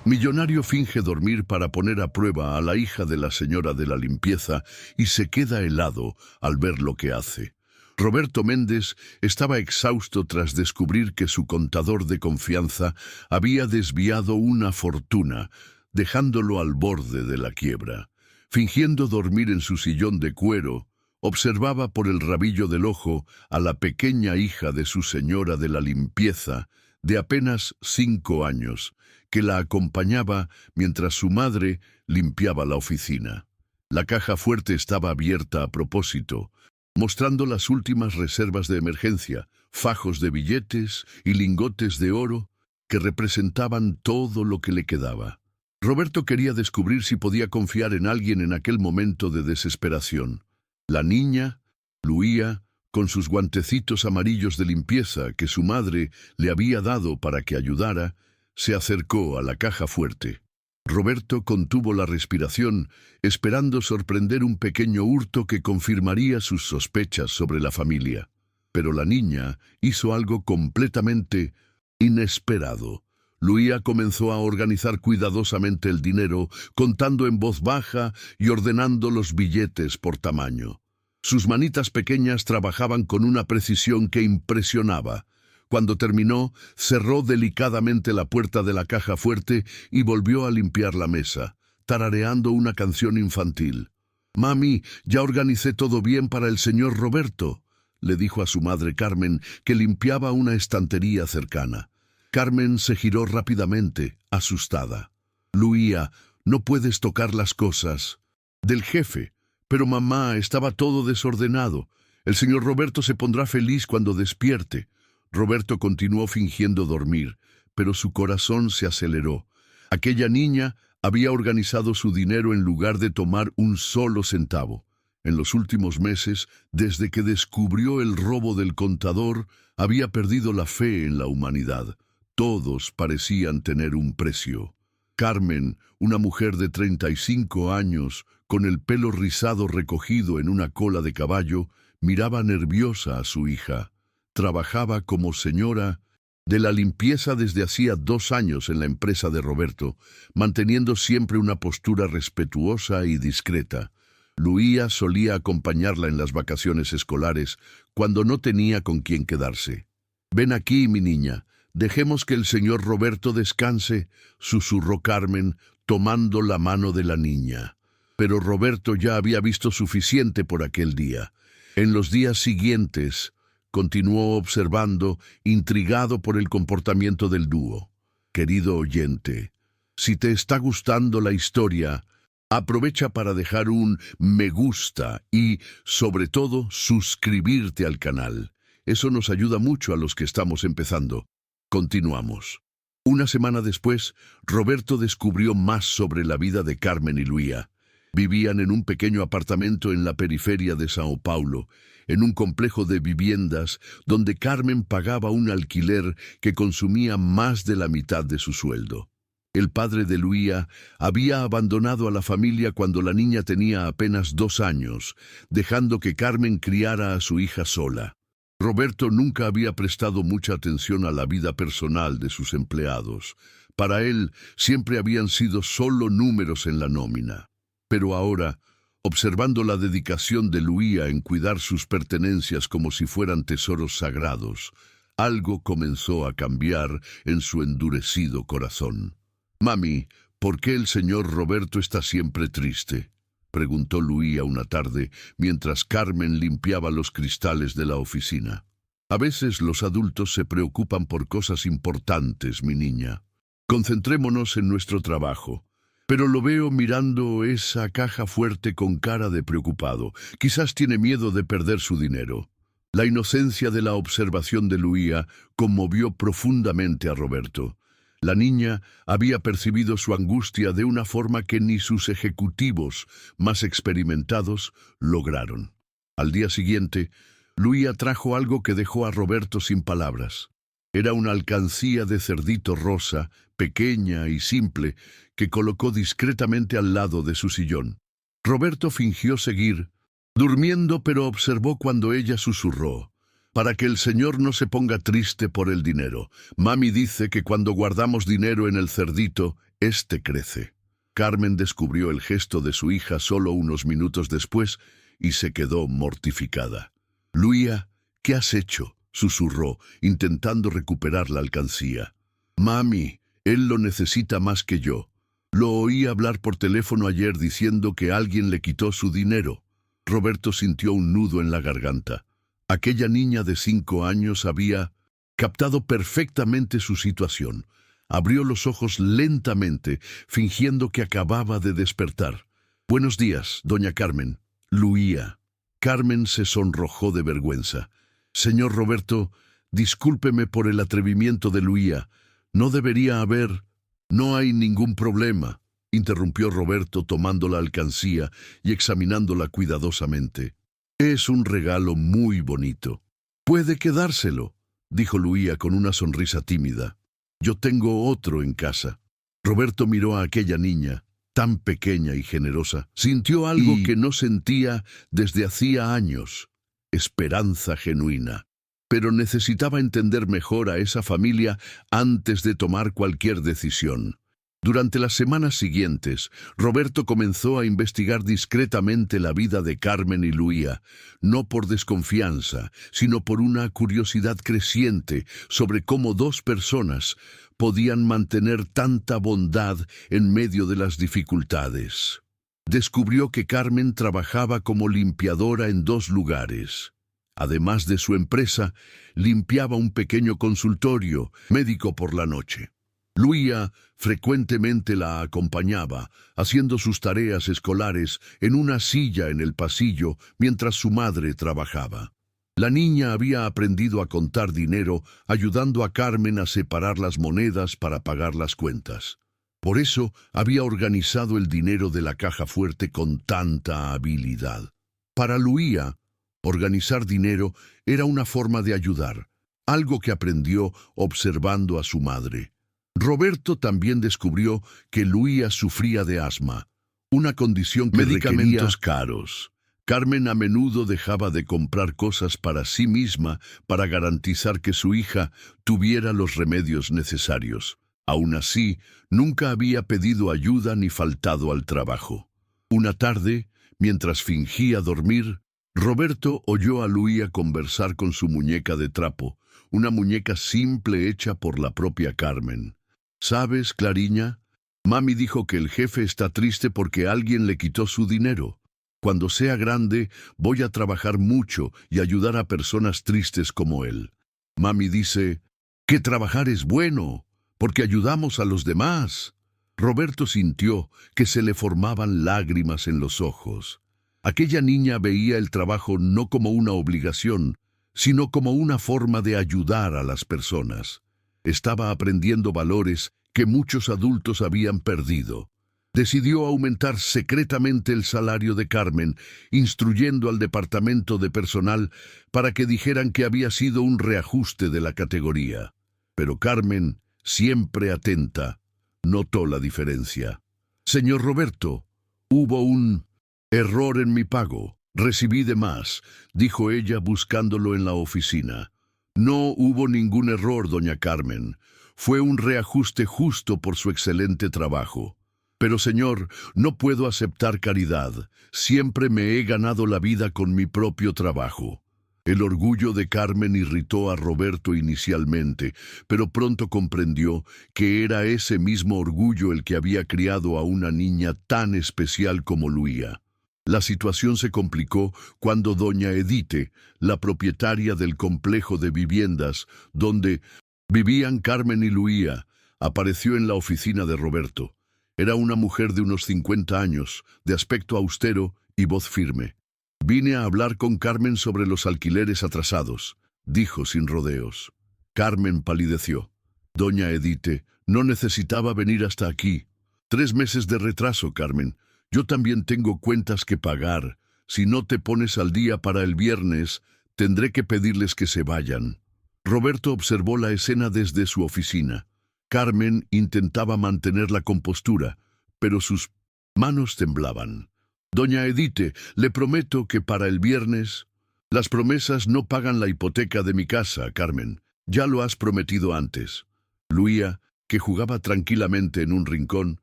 Millonario finge dormir para poner a prueba a la hija de la señora de la limpieza y se queda helado al ver lo que hace. Roberto Méndez estaba exhausto tras descubrir que su contador de confianza había desviado una fortuna, dejándolo al borde de la quiebra. Fingiendo dormir en su sillón de cuero, observaba por el rabillo del ojo a la pequeña hija de su señora de la limpieza, de apenas 5 años, que la acompañaba mientras su madre limpiaba la oficina. La caja fuerte estaba abierta a propósito, mostrando las últimas reservas de emergencia, fajos de billetes y lingotes de oro que representaban todo lo que le quedaba. Roberto quería descubrir si podía confiar en alguien en aquel momento de desesperación. La niña, Luía, con sus guantecitos amarillos de limpieza que su madre le había dado para que ayudara, se acercó a la caja fuerte. Roberto contuvo la respiración, esperando sorprender un pequeño hurto que confirmaría sus sospechas sobre la familia. Pero la niña hizo algo completamente inesperado. Luía comenzó a organizar cuidadosamente el dinero, contando en voz baja y ordenando los billetes por tamaño. Sus manitas pequeñas trabajaban con una precisión que impresionaba. Cuando terminó, cerró delicadamente la puerta de la caja fuerte y volvió a limpiar la mesa, tarareando una canción infantil. «Mami, ya organicé todo bien para el señor Roberto», le dijo a su madre Carmen, que limpiaba una estantería cercana. Carmen se giró rápidamente, asustada. «Luía, no puedes tocar las cosas del jefe». «Pero mamá, estaba todo desordenado. El señor Roberto se pondrá feliz cuando despierte». Roberto continuó fingiendo dormir, pero su corazón se aceleró. Aquella niña había organizado su dinero en lugar de tomar un solo centavo. En los últimos meses, desde que descubrió el robo del contador, había perdido la fe en la humanidad. Todos parecían tener un precio. Carmen, una mujer de 35 años, con el pelo rizado recogido en una cola de caballo, miraba nerviosa a su hija. Trabajaba como señora de la limpieza desde hacía 2 años en la empresa de Roberto, manteniendo siempre una postura respetuosa y discreta. Luía solía acompañarla en las vacaciones escolares, cuando no tenía con quién quedarse. «Ven aquí, mi niña, dejemos que el señor Roberto descanse», susurró Carmen, tomando la mano de la niña. Pero Roberto ya había visto suficiente por aquel día. En los días siguientes, continuó observando, intrigado por el comportamiento del dúo. Querido oyente, si te está gustando la historia, aprovecha para dejar un me gusta y, sobre todo, suscribirte al canal. Eso nos ayuda mucho a los que estamos empezando. Continuamos. Una semana después, Roberto descubrió más sobre la vida de Carmen y Luía. Vivían en un pequeño apartamento en la periferia de Sao Paulo, en un complejo de viviendas donde Carmen pagaba un alquiler que consumía más de la mitad de su sueldo. El padre de Luía había abandonado a la familia cuando la niña tenía apenas 2 años, dejando que Carmen criara a su hija sola. Roberto nunca había prestado mucha atención a la vida personal de sus empleados. Para él siempre habían sido solo números en la nómina. Pero ahora, observando la dedicación de Luía en cuidar sus pertenencias como si fueran tesoros sagrados, algo comenzó a cambiar en su endurecido corazón. «Mami, ¿por qué el señor Roberto está siempre triste?», preguntó Luía una tarde, mientras Carmen limpiaba los cristales de la oficina. «A veces los adultos se preocupan por cosas importantes, mi niña. Concentrémonos en nuestro trabajo. Pero lo veo mirando esa caja fuerte con cara de preocupado. Quizás tiene miedo de perder su dinero». La inocencia de la observación de Luía conmovió profundamente a Roberto. La niña había percibido su angustia de una forma que ni sus ejecutivos más experimentados lograron. Al día siguiente, Luía trajo algo que dejó a Roberto sin palabras. Era una alcancía de cerdito rosa, pequeña y simple, que colocó discretamente al lado de su sillón. Roberto fingió seguir durmiendo, pero observó cuando ella susurró: «Para que el señor no se ponga triste por el dinero. Mami dice que cuando guardamos dinero en el cerdito, Este crece. Carmen descubrió el gesto de su hija solo unos minutos después y se quedó mortificada. «Luía, ¿qué has hecho?», susurró, intentando recuperar la alcancía. «Mami, él lo necesita más que yo. Lo oí hablar por teléfono ayer diciendo que alguien le quitó su dinero». Roberto sintió un nudo en la garganta. Aquella niña de 5 años había captado perfectamente su situación. Abrió los ojos lentamente, fingiendo que acababa de despertar. «Buenos días, doña Carmen». «Luía». Carmen se sonrojó de vergüenza. «Señor Roberto, discúlpeme por el atrevimiento de Luía. No debería haber...». «No hay ningún problema», interrumpió Roberto tomando la alcancía y examinándola cuidadosamente. «Es un regalo muy bonito». «Puede quedárselo», dijo Luía con una sonrisa tímida. «Yo tengo otro en casa». Roberto miró a aquella niña, tan pequeña y generosa. Sintió algo que no sentía desde hacía años: esperanza genuina. Pero necesitaba entender mejor a esa familia antes de tomar cualquier decisión. Durante las semanas siguientes, Roberto comenzó a investigar discretamente la vida de Carmen y Luía, no por desconfianza, sino por una curiosidad creciente sobre cómo dos personas podían mantener tanta bondad en medio de las dificultades. Descubrió que Carmen trabajaba como limpiadora en 2 lugares. Además de su empresa, limpiaba un pequeño consultorio médico por la noche. Luía frecuentemente la acompañaba, haciendo sus tareas escolares en una silla en el pasillo mientras su madre trabajaba. La niña había aprendido a contar dinero, ayudando a Carmen a separar las monedas para pagar las cuentas. Por eso había organizado el dinero de la caja fuerte con tanta habilidad. Para Luía, organizar dinero era una forma de ayudar, algo que aprendió observando a su madre. Roberto también descubrió que Luía sufría de asma, una condición que medicamentos caros. Carmen a menudo dejaba de comprar cosas para sí misma para garantizar que su hija tuviera los remedios necesarios. Aún así, nunca había pedido ayuda ni faltado al trabajo. Una tarde, mientras fingía dormir, Roberto oyó a Luía conversar con su muñeca de trapo, una muñeca simple hecha por la propia Carmen. «¿Sabes, Clariña? Mami dijo que el jefe está triste porque alguien le quitó su dinero. Cuando sea grande, voy a trabajar mucho y ayudar a personas tristes como él. Mami dice que trabajar es bueno, porque ayudamos a los demás». Roberto sintió que se le formaban lágrimas en los ojos. Aquella niña veía el trabajo no como una obligación, sino como una forma de ayudar a las personas. Estaba aprendiendo valores que muchos adultos habían perdido. Decidió aumentar secretamente el salario de Carmen, instruyendo al departamento de personal para que dijeran que había sido un reajuste de la categoría. Pero Carmen, siempre atenta, notó la diferencia. «Señor Roberto, hubo un error en mi pago. Recibí de más», dijo ella buscándolo en la oficina. «No hubo ningún error, doña Carmen. Fue un reajuste justo por su excelente trabajo. Pero, señor, no puedo aceptar caridad. Siempre me he ganado la vida con mi propio trabajo». El orgullo de Carmen irritó a Roberto inicialmente, pero pronto comprendió que era ese mismo orgullo el que había criado a una niña tan especial como Luía. La situación se complicó cuando doña Edite, la propietaria del complejo de viviendas donde vivían Carmen y Luía, apareció en la oficina de Roberto. Era una mujer de unos 50 años, de aspecto austero y voz firme. «Vine a hablar con Carmen sobre los alquileres atrasados», dijo sin rodeos. Carmen palideció. «Doña Edite, no necesitaba venir hasta aquí. 3 meses de retraso, Carmen. Yo también tengo cuentas que pagar. Si no te pones al día para el viernes, tendré que pedirles que se vayan». Roberto observó la escena desde su oficina. Carmen intentaba mantener la compostura, pero sus manos temblaban. «Doña Edite, le prometo que para el viernes...». «Las promesas no pagan la hipoteca de mi casa, Carmen. Ya lo has prometido antes». Luía que jugaba tranquilamente en un rincón,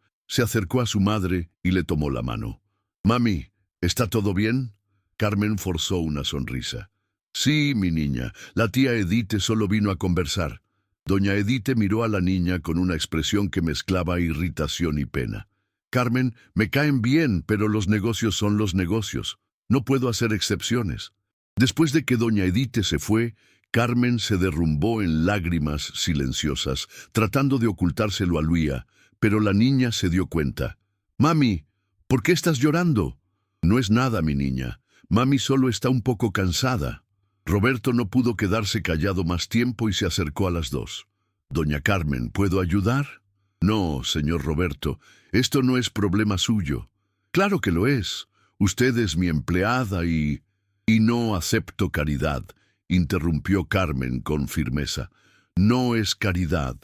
se acercó a su madre y le tomó la mano. «Mami, ¿está todo bien?» Carmen forzó una sonrisa. «Sí, mi niña, la tía Edith solo vino a conversar». Doña Edith miró a la niña con una expresión que mezclaba irritación y pena. «Carmen, me caen bien, pero los negocios son los negocios. No puedo hacer excepciones». Después de que doña Edith se fue, Carmen se derrumbó en lágrimas silenciosas, tratando de ocultárselo a Luía, pero la niña se dio cuenta. «Mami, ¿por qué estás llorando?» «No es nada, mi niña. Mami solo está un poco cansada». Roberto no pudo quedarse callado más tiempo y se acercó a las dos. «Doña Carmen, ¿puedo ayudar?» «No, señor Roberto, esto no es problema suyo». «Claro que lo es. Usted es mi empleada y no acepto caridad», interrumpió Carmen con firmeza. «No es caridad,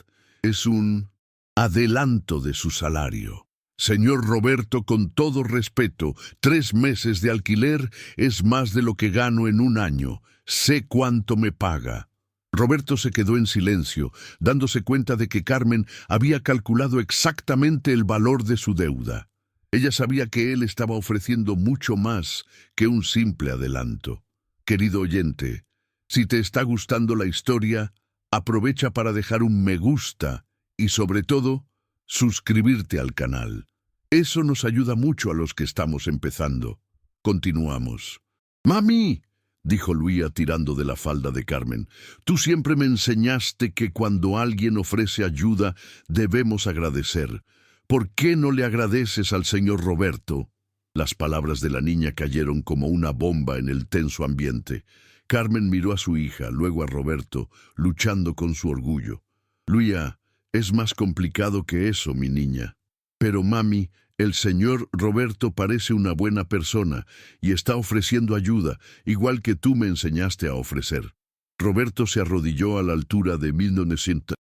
es un adelanto de su salario». «Señor Roberto, con todo respeto, 3 meses de alquiler es más de lo que gano en un año. Sé cuánto me paga». Roberto se quedó en silencio, dándose cuenta de que Carmen había calculado exactamente el valor de su deuda. Ella sabía que él estaba ofreciendo mucho más que un simple adelanto. Querido oyente, si te está gustando la historia, aprovecha para dejar un me gusta y, sobre todo, suscribirte al canal. Eso nos ayuda mucho a los que estamos empezando. Continuamos. «Mami», dijo Luía tirando de la falda de Carmen, «tú siempre me enseñaste que cuando alguien ofrece ayuda debemos agradecer. ¿Por qué no le agradeces al señor Roberto?» Las palabras de la niña cayeron como una bomba en el tenso ambiente. Carmen miró a su hija, luego a Roberto, luchando con su orgullo. «Luía, es más complicado que eso, mi niña». «Pero mami, el señor Roberto parece una buena persona y está ofreciendo ayuda, igual que tú me enseñaste a ofrecer». Roberto se arrodilló a la altura de 1900.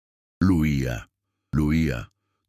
«Luía,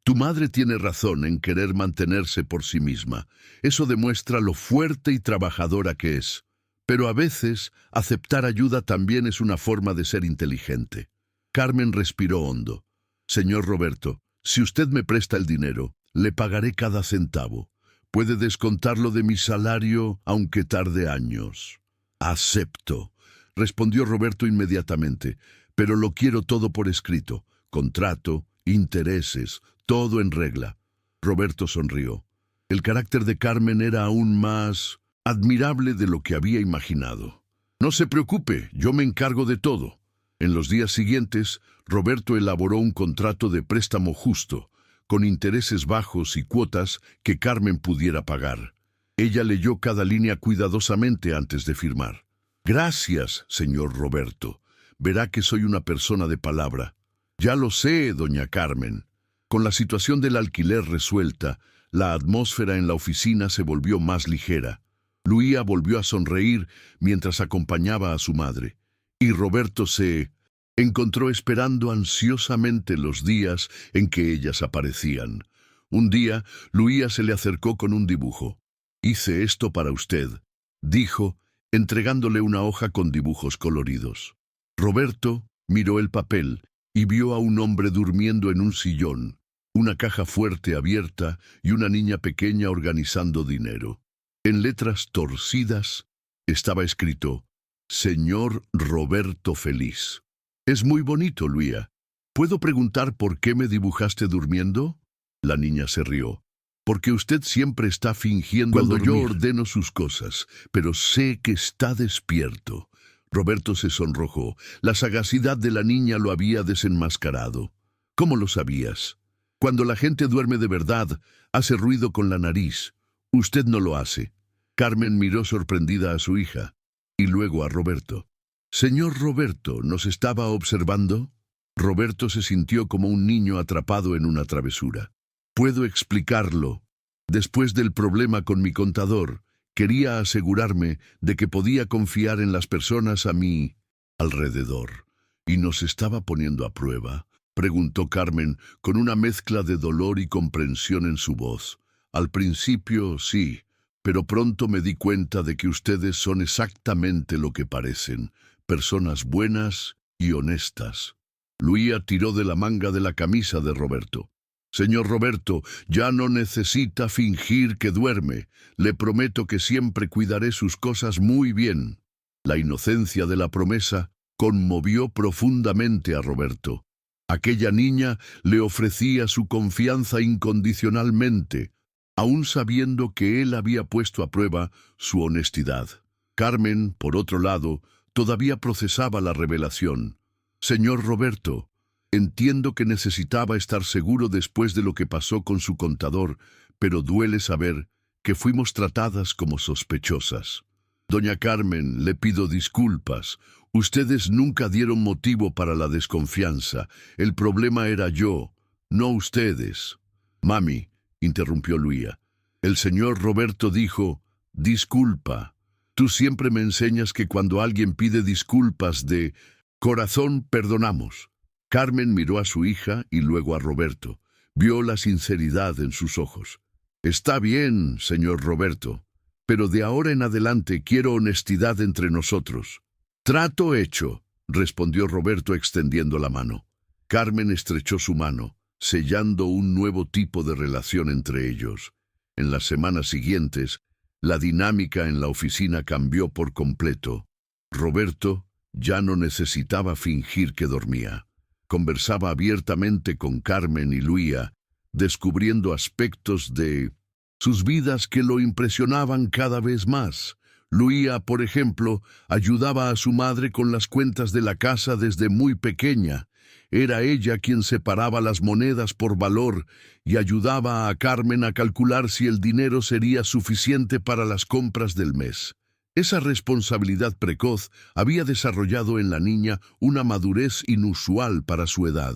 tu madre tiene razón en querer mantenerse por sí misma. Eso demuestra lo fuerte y trabajadora que es. Pero a veces, aceptar ayuda también es una forma de ser inteligente». Carmen respiró hondo. «Señor Roberto, si usted me presta el dinero, le pagaré cada centavo. Puede descontarlo de mi salario, aunque tarde años». «Acepto», respondió Roberto inmediatamente, «pero lo quiero todo por escrito. Contrato, intereses, todo en regla». Roberto sonrió. El carácter de Carmen era aún más admirable de lo que había imaginado. «No se preocupe, yo me encargo de todo». En los días siguientes, Roberto elaboró un contrato de préstamo justo, con intereses bajos y cuotas que Carmen pudiera pagar. Ella leyó cada línea cuidadosamente antes de firmar. «Gracias, señor Roberto. Verá que soy una persona de palabra». «Ya lo sé, doña Carmen». Con la situación del alquiler resuelta, la atmósfera en la oficina se volvió más ligera. Luía volvió a sonreír mientras acompañaba a su madre, y Roberto se encontró esperando ansiosamente los días en que ellas aparecían. Un día, Luía se le acercó con un dibujo. «Hice esto para usted», dijo, entregándole una hoja con dibujos coloridos. Roberto miró el papel y vio a un hombre durmiendo en un sillón, una caja fuerte abierta y una niña pequeña organizando dinero. En letras torcidas estaba escrito: «Señor Roberto Feliz». «Es muy bonito, Luía. ¿Puedo preguntar por qué me dibujaste durmiendo?» La niña se rió. «Porque usted siempre está fingiendo cuando yo ordeno sus cosas, pero sé que está despierto». Roberto se sonrojó. La sagacidad de la niña lo había desenmascarado. «¿Cómo lo sabías?» «Cuando la gente duerme de verdad, hace ruido con la nariz. Usted no lo hace». Carmen miró sorprendida a su hija y luego a Roberto. «Señor Roberto, ¿nos estaba observando?» Roberto se sintió como un niño atrapado en una travesura. «Puedo explicarlo. Después del problema con mi contador, quería asegurarme de que podía confiar en las personas a mi alrededor. ¿Y nos estaba poniendo a prueba?», preguntó Carmen con una mezcla de dolor y comprensión en su voz. «Al principio, sí, pero pronto me di cuenta de que ustedes son exactamente lo que parecen, personas buenas y honestas». Luía tiró de la manga de la camisa de Roberto. Señor Roberto, ya no necesita fingir que duerme. Le prometo que siempre cuidaré sus cosas muy bien. La inocencia de la promesa conmovió profundamente a Roberto. Aquella niña le ofrecía su confianza incondicionalmente, aun sabiendo que él había puesto a prueba su honestidad. Carmen, por otro lado, todavía procesaba la revelación. Señor Roberto, entiendo que necesitaba estar seguro después de lo que pasó con su contador, pero duele saber que fuimos tratadas como sospechosas. Doña Carmen, le pido disculpas. Ustedes nunca dieron motivo para la desconfianza. El problema era yo, no ustedes. Mami, interrumpió Luía. El señor Roberto dijo, disculpa. Tú siempre me enseñas que cuando alguien pide disculpas de corazón, perdonamos. Carmen miró a su hija y luego a Roberto. Vio la sinceridad en sus ojos. Está bien, señor Roberto, pero de ahora en adelante quiero honestidad entre nosotros. Trato hecho, respondió Roberto extendiendo la mano. Carmen estrechó su mano, sellando un nuevo tipo de relación entre ellos. En las semanas siguientes, la dinámica en la oficina cambió por completo. Roberto ya no necesitaba fingir que dormía. Conversaba abiertamente con Carmen y Luía, descubriendo aspectos de sus vidas que lo impresionaban cada vez más. Luía, por ejemplo, ayudaba a su madre con las cuentas de la casa desde muy pequeña. Era ella quien separaba las monedas por valor y ayudaba a Carmen a calcular si el dinero sería suficiente para las compras del mes. Esa responsabilidad precoz había desarrollado en la niña una madurez inusual para su edad.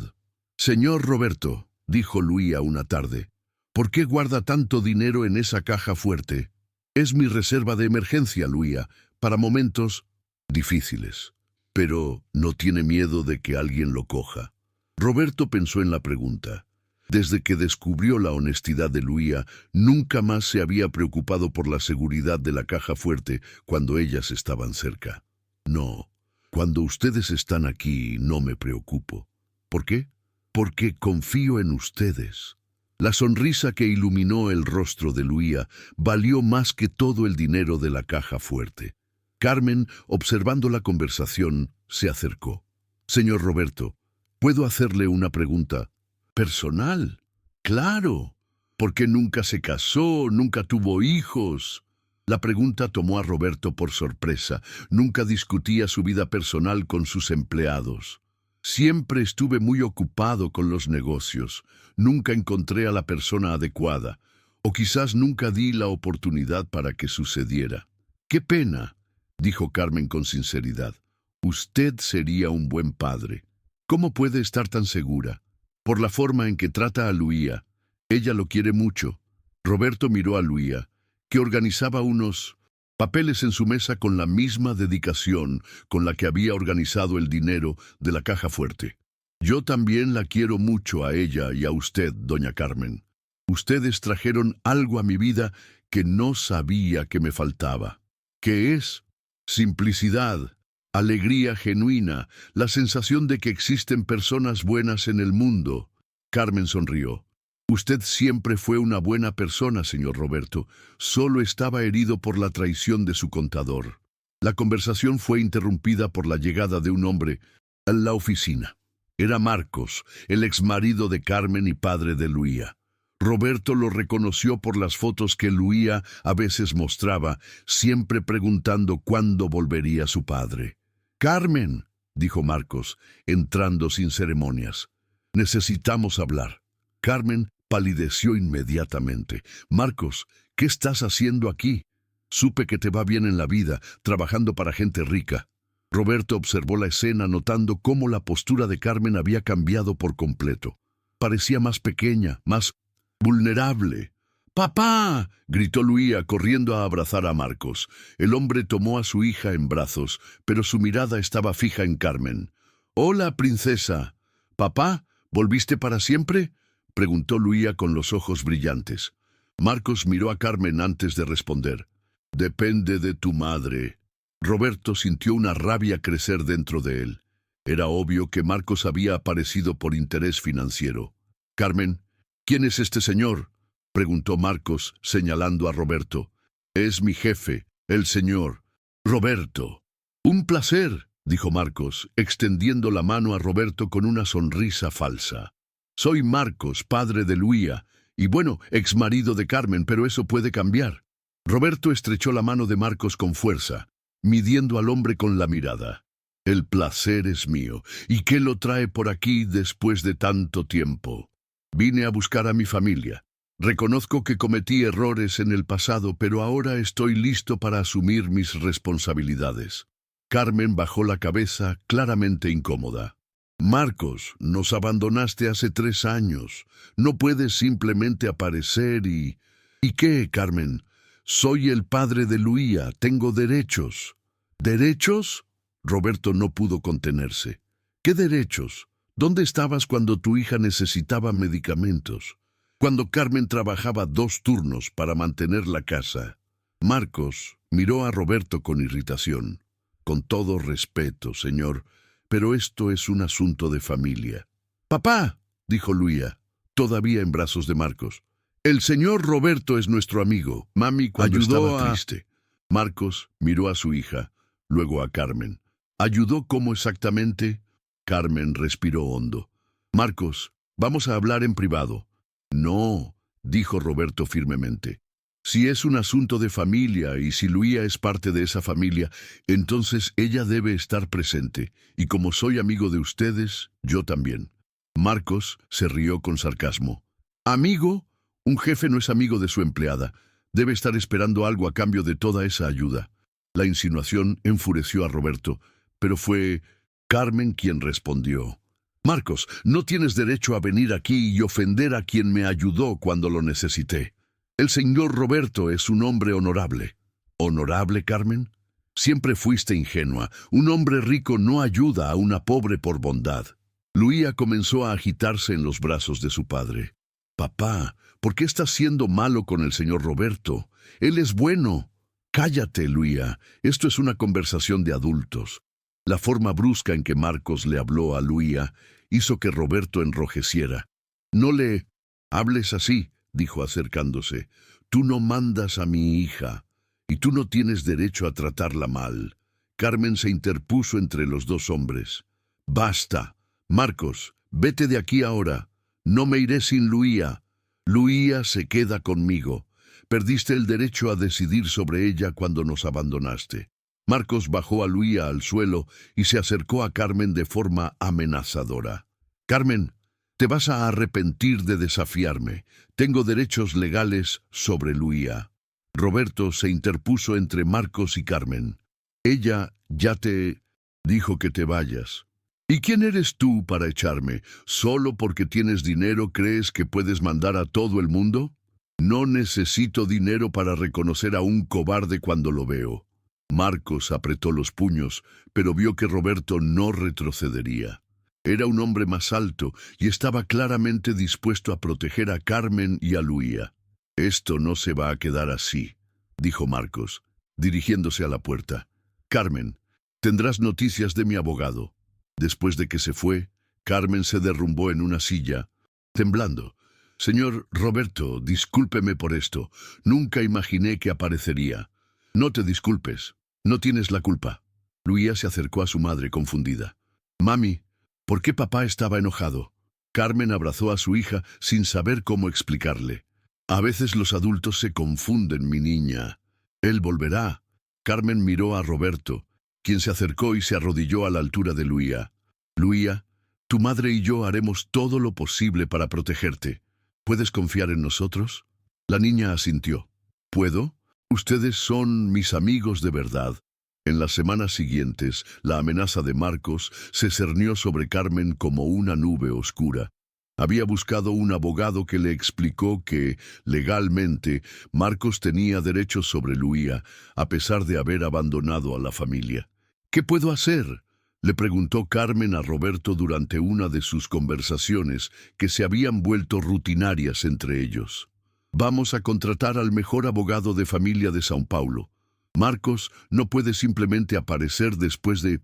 Señor Roberto, dijo Luía una tarde, ¿por qué guarda tanto dinero en esa caja fuerte? Es mi reserva de emergencia, Luía, para momentos difíciles. Pero ¿no tiene miedo de que alguien lo coja? Roberto pensó en la pregunta. Desde que descubrió la honestidad de Luía, nunca más se había preocupado por la seguridad de la caja fuerte cuando ellas estaban cerca. No, cuando ustedes están aquí no me preocupo. ¿Por qué? Porque confío en ustedes. La sonrisa que iluminó el rostro de Luía valió más que todo el dinero de la caja fuerte. Carmen, observando la conversación, se acercó. Señor Roberto, ¿puedo hacerle una pregunta personal? Claro. ¿Por qué nunca se casó, nunca tuvo hijos? La pregunta tomó a Roberto por sorpresa. Nunca discutía su vida personal con sus empleados. Siempre estuve muy ocupado con los negocios. Nunca encontré a la persona adecuada. O quizás nunca di la oportunidad para que sucediera. ¡Qué pena!, dijo Carmen con sinceridad. Usted sería un buen padre. ¿Cómo puede estar tan segura? Por la forma en que trata a Luía. Ella lo quiere mucho. Roberto miró a Luía, que organizaba unos papeles en su mesa con la misma dedicación con la que había organizado el dinero de la caja fuerte. Yo también la quiero mucho a ella y a usted, doña Carmen. Ustedes trajeron algo a mi vida que no sabía que me faltaba. ¿Qué es? Simplicidad, alegría genuina, la sensación de que existen personas buenas en el mundo. Carmen sonrió. Usted siempre fue una buena persona, señor Roberto. Solo estaba herido por la traición de su contador. La conversación fue interrumpida por la llegada de un hombre a la oficina. Era Marcos, el exmarido de Carmen y padre de Luía. Roberto lo reconoció por las fotos que Luía a veces mostraba, siempre preguntando cuándo volvería su padre. «Carmen», dijo Marcos, entrando sin ceremonias. «Necesitamos hablar». Carmen palideció inmediatamente. «Marcos, ¿qué estás haciendo aquí? Supe que te va bien en la vida, trabajando para gente rica». Roberto observó la escena notando cómo la postura de Carmen había cambiado por completo. Parecía más pequeña, más vulnerable. «¡Papá!», gritó Luía corriendo a abrazar a Marcos. El hombre tomó a su hija en brazos, pero su mirada estaba fija en Carmen. «Hola, princesa». «¿Papá, volviste para siempre?», preguntó Luía con los ojos brillantes. Marcos miró a Carmen antes de responder. «Depende de tu madre». Roberto sintió una rabia crecer dentro de él. Era obvio que Marcos había aparecido por interés financiero. «Carmen, ¿quién es este señor?», preguntó Marcos, señalando a Roberto. «Es mi jefe, el señor Roberto». «Un placer», dijo Marcos, extendiendo la mano a Roberto con una sonrisa falsa. «Soy Marcos, padre de Luía, y bueno, exmarido de Carmen, pero eso puede cambiar». Roberto estrechó la mano de Marcos con fuerza, midiendo al hombre con la mirada. «El placer es mío. ¿Y qué lo trae por aquí después de tanto tiempo?» «Vine a buscar a mi familia. Reconozco que cometí errores en el pasado, pero ahora estoy listo para asumir mis responsabilidades». Carmen bajó la cabeza, claramente incómoda. «Marcos, nos abandonaste hace 3 años. No puedes simplemente aparecer y... ¿Y qué, Carmen? Soy el padre de Luía, tengo derechos». «¿Derechos?». Roberto no pudo contenerse. «¿Qué derechos? ¿Dónde estabas cuando tu hija necesitaba medicamentos? Cuando Carmen trabajaba 2 turnos para mantener la casa». Marcos miró a Roberto con irritación. «Con todo respeto, señor, pero esto es un asunto de familia». «Papá», dijo Luía, todavía en brazos de Marcos. «El señor Roberto es nuestro amigo. Mami cuando estaba triste». Marcos miró a su hija, luego a Carmen. «¿Ayudó cómo exactamente?». Carmen respiró hondo. «Marcos, vamos a hablar en privado». «No», dijo Roberto firmemente. «Si es un asunto de familia y si Luía es parte de esa familia, entonces ella debe estar presente. Y como soy amigo de ustedes, yo también». Marcos se rió con sarcasmo. «¿Amigo? Un jefe no es amigo de su empleada. Debe estar esperando algo a cambio de toda esa ayuda». La insinuación enfureció a Roberto, pero fue Carmen quien respondió. «Marcos, no tienes derecho a venir aquí y ofender a quien me ayudó cuando lo necesité. El señor Roberto es un hombre honorable». «¿Honorable, Carmen? Siempre fuiste ingenua. Un hombre rico no ayuda a una pobre por bondad». Luía comenzó a agitarse en los brazos de su padre. «Papá, ¿por qué estás siendo malo con el señor Roberto? Él es bueno». «Cállate, Luía. Esto es una conversación de adultos». La forma brusca en que Marcos le habló a Luía hizo que Roberto enrojeciera. «No le hables así», dijo acercándose. «Tú no mandas a mi hija, y tú no tienes derecho a tratarla mal». Carmen se interpuso entre los 2 hombres. «Basta. Marcos, vete de aquí ahora. No me iré sin Luía. Luía se queda conmigo. Perdiste el derecho a decidir sobre ella cuando nos abandonaste». Marcos bajó a Luía al suelo y se acercó a Carmen de forma amenazadora. «Carmen, te vas a arrepentir de desafiarme. Tengo derechos legales sobre Luía». Roberto se interpuso entre Marcos y Carmen. «Ella ya te dijo que te vayas». «¿Y quién eres tú para echarme? ¿Solo porque tienes dinero crees que puedes mandar a todo el mundo? No necesito dinero para reconocer a un cobarde cuando lo veo». Marcos apretó los puños, pero vio que Roberto no retrocedería. Era un hombre más alto y estaba claramente dispuesto a proteger a Carmen y a Luía. «Esto no se va a quedar así», dijo Marcos, dirigiéndose a la puerta. «Carmen, tendrás noticias de mi abogado». Después de que se fue, Carmen se derrumbó en una silla, temblando. «Señor Roberto, discúlpeme por esto. Nunca imaginé que aparecería». «No te disculpes. No tienes la culpa». Luía se acercó a su madre confundida. «Mami, ¿por qué papá estaba enojado?». Carmen abrazó a su hija sin saber cómo explicarle. «A veces los adultos se confunden, mi niña. Él volverá». Carmen miró a Roberto, quien se acercó y se arrodilló a la altura de Luía. «Luía, tu madre y yo haremos todo lo posible para protegerte. ¿Puedes confiar en nosotros?». La niña asintió. «¿Puedo? Ustedes son mis amigos de verdad». En las semanas siguientes, la amenaza de Marcos se cernió sobre Carmen como una nube oscura. Había buscado un abogado que le explicó que, legalmente, Marcos tenía derechos sobre Luía, a pesar de haber abandonado a la familia. «¿Qué puedo hacer?», le preguntó Carmen a Roberto durante una de sus conversaciones que se habían vuelto rutinarias entre ellos. «Vamos a contratar al mejor abogado de familia de São Paulo. Marcos no puede simplemente aparecer después de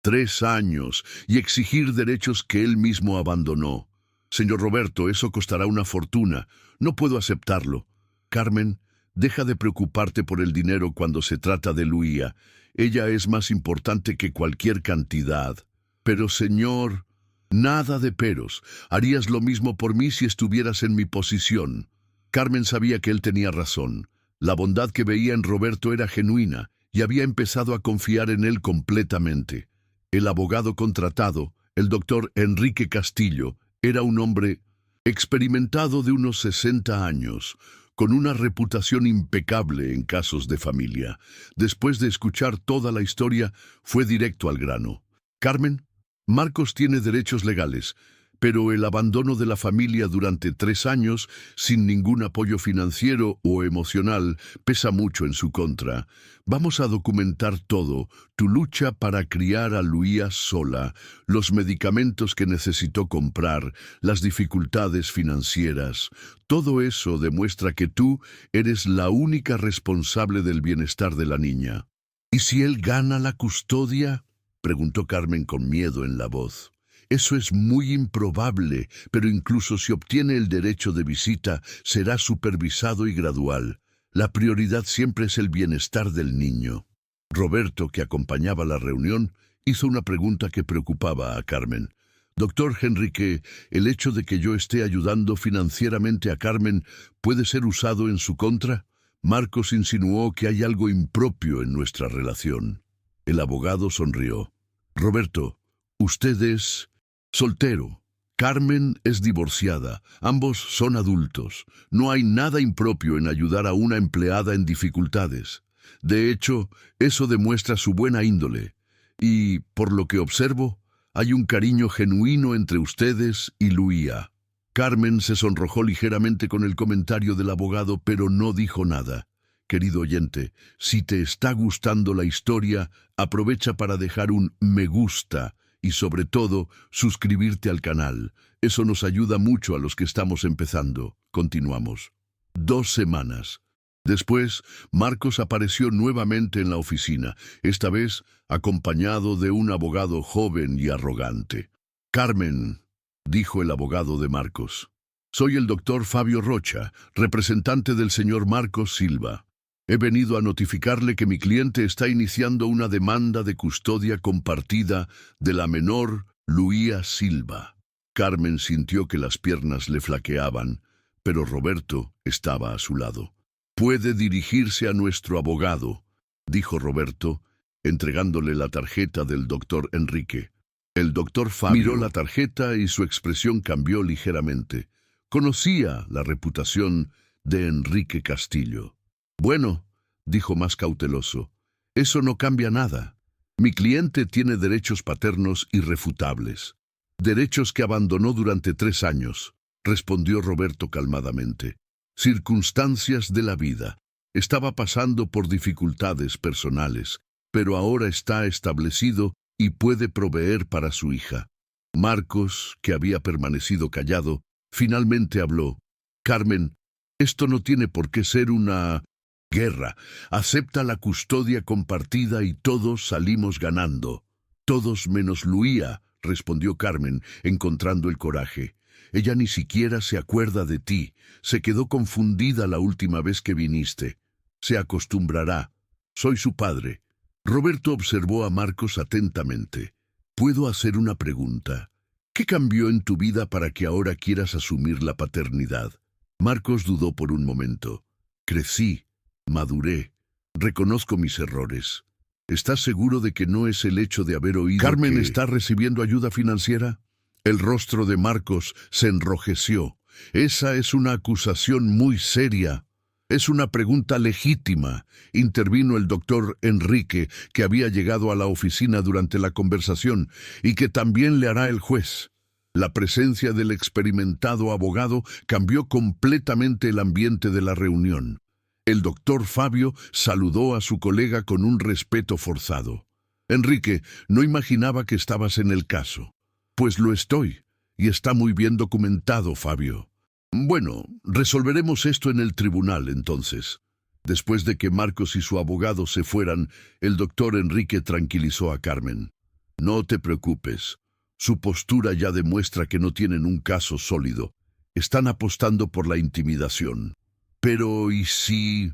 3 años, y exigir derechos que él mismo abandonó. Señor Roberto, eso costará una fortuna. No puedo aceptarlo. Carmen, deja de preocuparte por el dinero cuando se trata de Luía. Ella es más importante que cualquier cantidad. Pero, señor, nada de peros. Harías lo mismo por mí si estuvieras en mi posición. Carmen sabía que él tenía razón. La bondad que veía en Roberto era genuina y había empezado a confiar en él completamente. El abogado contratado, el doctor Enrique Castillo, era un hombre experimentado de unos 60 años, con una reputación impecable en casos de familia. Después de escuchar toda la historia, fue directo al grano. Carmen, Marcos tiene derechos legales, pero el abandono de la familia durante 3 años, sin ningún apoyo financiero o emocional, pesa mucho en su contra. Vamos a documentar todo: tu lucha para criar a Luía sola, los medicamentos que necesitó comprar, las dificultades financieras. Todo eso demuestra que tú eres la única responsable del bienestar de la niña. ¿Y si él gana la custodia?, preguntó Carmen con miedo en la voz. Eso es muy improbable, pero incluso si obtiene el derecho de visita, será supervisado y gradual. La prioridad siempre es el bienestar del niño. Roberto, que acompañaba la reunión, hizo una pregunta que preocupaba a Carmen. Doctor Enrique, ¿el hecho de que yo esté ayudando financieramente a Carmen puede ser usado en su contra? Marcos insinuó que hay algo impropio en nuestra relación. El abogado sonrió. Roberto, usted es soltero. Carmen es divorciada. Ambos son adultos. No hay nada impropio en ayudar a una empleada en dificultades. De hecho, eso demuestra su buena índole. Y, por lo que observo, hay un cariño genuino entre ustedes y Luía. Carmen se sonrojó ligeramente con el comentario del abogado, pero no dijo nada. Querido oyente, si te está gustando la historia, aprovecha para dejar un me gusta y, sobre todo, suscribirte al canal. Eso nos ayuda mucho a los que estamos empezando. Continuamos. 2 semanas. Después, Marcos apareció nuevamente en la oficina, esta vez acompañado de un abogado joven y arrogante. Carmen, dijo el abogado de Marcos, soy el doctor Fabio Rocha, representante del señor Marcos Silva. He venido a notificarle que mi cliente está iniciando una demanda de custodia compartida de la menor Luía Silva. Carmen sintió que las piernas le flaqueaban, pero Roberto estaba a su lado. Puede dirigirse a nuestro abogado, dijo Roberto, entregándole la tarjeta del doctor Enrique. El doctor Fabio miró la tarjeta y su expresión cambió ligeramente. Conocía la reputación de Enrique Castillo. Bueno, dijo más cauteloso, eso no cambia nada. Mi cliente tiene derechos paternos irrefutables. Derechos que abandonó durante 3 años, respondió Roberto calmadamente. Circunstancias de la vida. Estaba pasando por dificultades personales, pero ahora está establecido y puede proveer para su hija. Marcos, que había permanecido callado, finalmente habló. Carmen, esto no tiene por qué ser una guerra. Acepta la custodia compartida y todos salimos ganando. Todos menos Luía, respondió Carmen, encontrando el coraje. Ella ni siquiera se acuerda de ti. Se quedó confundida la última vez que viniste. Se acostumbrará. Soy su padre. Roberto observó a Marcos atentamente. ¿Puedo hacer una pregunta? ¿Qué cambió en tu vida para que ahora quieras asumir la paternidad? Marcos dudó por un momento. Crecí, maduré, reconozco mis errores. ¿Estás seguro de que no es el hecho de haber oído ¿Carmen que está recibiendo ayuda financiera? El rostro de Marcos se enrojeció. Esa es una acusación muy seria. Es una pregunta legítima, intervino el doctor Enrique, que había llegado a la oficina durante la conversación y que también le hará el juez. La presencia del experimentado abogado cambió completamente el ambiente de la reunión. El doctor Fabio saludó a su colega con un respeto forzado. Enrique, no imaginaba que estabas en el caso. Pues lo estoy, y está muy bien documentado, Fabio. Bueno, resolveremos esto en el tribunal, entonces. Después de que Marcos y su abogado se fueran, el doctor Enrique tranquilizó a Carmen. No te preocupes. Su postura ya demuestra que no tienen un caso sólido. Están apostando por la intimidación. Pero, ¿y si...?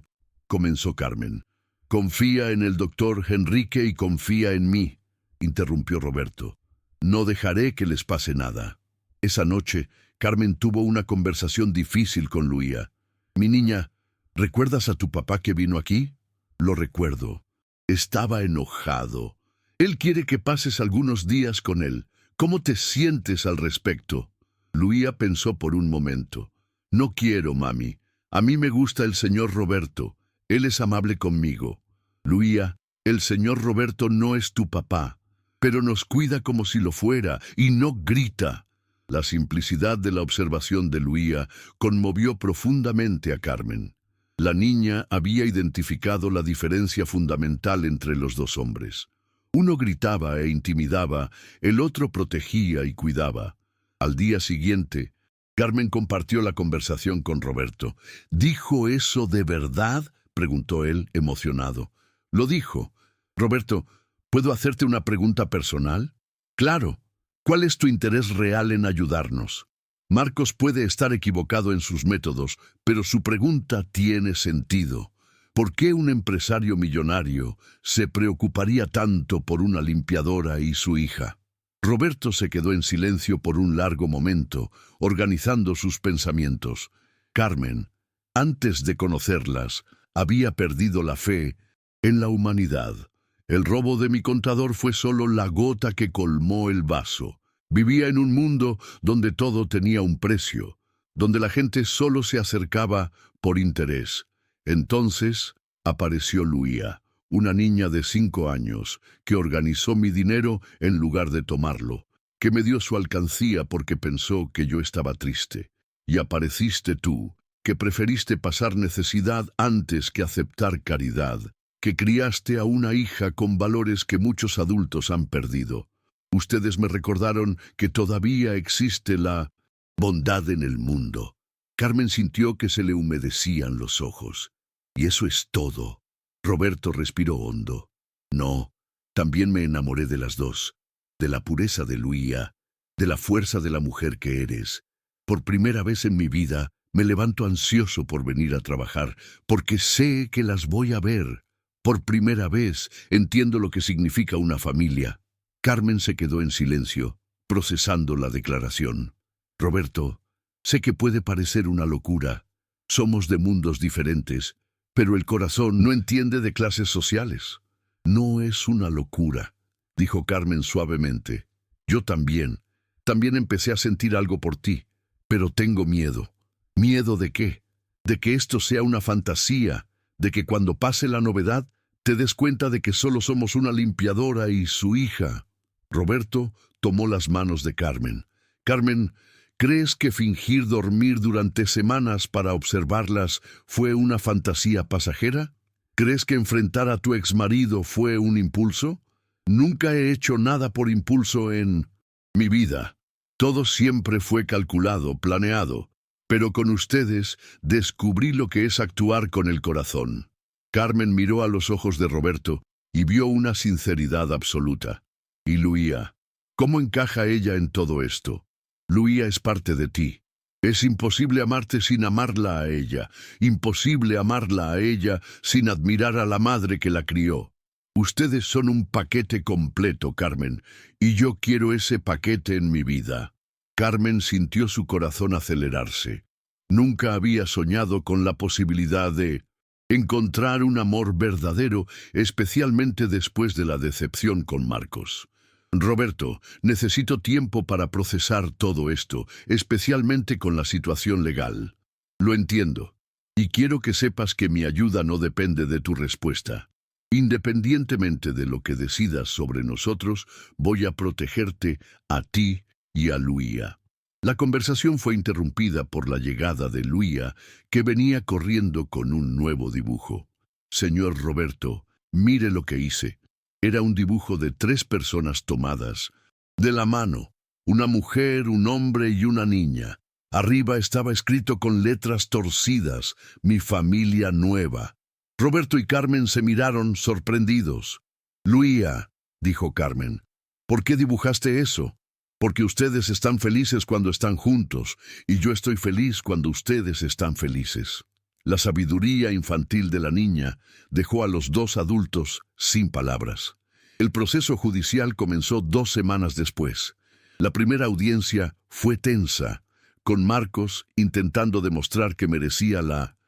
Comenzó Carmen. Confía en el doctor Enrique y confía en mí, interrumpió Roberto. No dejaré que les pase nada. Esa noche, Carmen tuvo una conversación difícil con Luía. Mi niña, ¿recuerdas a tu papá que vino aquí? Lo recuerdo. Estaba enojado. Él quiere que pases algunos días con él. ¿Cómo te sientes al respecto? Luía pensó por un momento. No quiero, mami. A mí me gusta el señor Roberto. Él es amable conmigo. Luía, el señor Roberto no es tu papá, pero nos cuida como si lo fuera y no grita. La simplicidad de la observación de Luía conmovió profundamente a Carmen. La niña había identificado la diferencia fundamental entre los dos hombres. Uno gritaba e intimidaba, el otro protegía y cuidaba. Al día siguiente, Carmen compartió la conversación con Roberto. ¿Dijo eso de verdad?, preguntó él, emocionado. Lo dijo. Roberto, ¿puedo hacerte una pregunta personal? Claro. ¿Cuál es tu interés real en ayudarnos? Marcos puede estar equivocado en sus métodos, pero su pregunta tiene sentido. ¿Por qué un empresario millonario se preocuparía tanto por una limpiadora y su hija? Roberto se quedó en silencio por un largo momento, organizando sus pensamientos. Carmen, antes de conocerlas, había perdido la fe en la humanidad. El robo de mi contador fue solo la gota que colmó el vaso. Vivía en un mundo donde todo tenía un precio, donde la gente solo se acercaba por interés. Entonces apareció Luía, una niña de 5 años, que organizó mi dinero en lugar de tomarlo, que me dio su alcancía porque pensó que yo estaba triste. Y apareciste tú, que preferiste pasar necesidad antes que aceptar caridad, que criaste a una hija con valores que muchos adultos han perdido. Ustedes me recordaron que todavía existe la bondad en el mundo. Carmen sintió que se le humedecían los ojos. Y eso es todo. Roberto respiró hondo. No, también me enamoré de las dos, de la pureza de Luía, de la fuerza de la mujer que eres. Por primera vez en mi vida, me levanto ansioso por venir a trabajar, porque sé que las voy a ver. Por primera vez entiendo lo que significa una familia. Carmen se quedó en silencio, procesando la declaración. Roberto, sé que puede parecer una locura. Somos de mundos diferentes, pero el corazón no entiende de clases sociales. No es una locura, dijo Carmen suavemente. Yo también empecé a sentir algo por ti, pero tengo miedo. ¿Miedo de qué? De que esto sea una fantasía, de que cuando pase la novedad te des cuenta de que solo somos una limpiadora y su hija. Roberto tomó las manos de Carmen. Carmen, ¿crees que fingir dormir durante semanas para observarlas fue una fantasía pasajera? ¿Crees que enfrentar a tu exmarido fue un impulso? Nunca he hecho nada por impulso en mi vida. Todo siempre fue calculado, planeado. Pero con ustedes descubrí lo que es actuar con el corazón. Carmen miró a los ojos de Roberto y vio una sinceridad absoluta. Y Luía, ¿cómo encaja ella en todo esto? Luía es parte de ti. Es imposible amarte sin amarla a ella, imposible amarla a ella sin admirar a la madre que la crió. Ustedes son un paquete completo, Carmen, y yo quiero ese paquete en mi vida. Carmen sintió su corazón acelerarse. Nunca había soñado con la posibilidad de encontrar un amor verdadero, especialmente después de la decepción con Marcos. Roberto, necesito tiempo para procesar todo esto, especialmente con la situación legal. Lo entiendo. Y quiero que sepas que mi ayuda no depende de tu respuesta. Independientemente de lo que decidas sobre nosotros, voy a protegerte a ti y a Luía. La conversación fue interrumpida por la llegada de Luía, que venía corriendo con un nuevo dibujo. Señor Roberto, mire lo que hice. Era un dibujo de 3 personas tomadas de la mano, una mujer, un hombre y una niña. Arriba estaba escrito con letras torcidas, mi familia nueva. Roberto y Carmen se miraron sorprendidos. Luía, dijo Carmen, ¿Por qué dibujaste eso? Porque ustedes están felices cuando están juntos, y yo estoy feliz cuando ustedes están felices. La sabiduría infantil de la niña dejó a los dos adultos sin palabras. El proceso judicial comenzó 2 semanas después. La primera audiencia fue tensa, con Marcos intentando demostrar que merecía la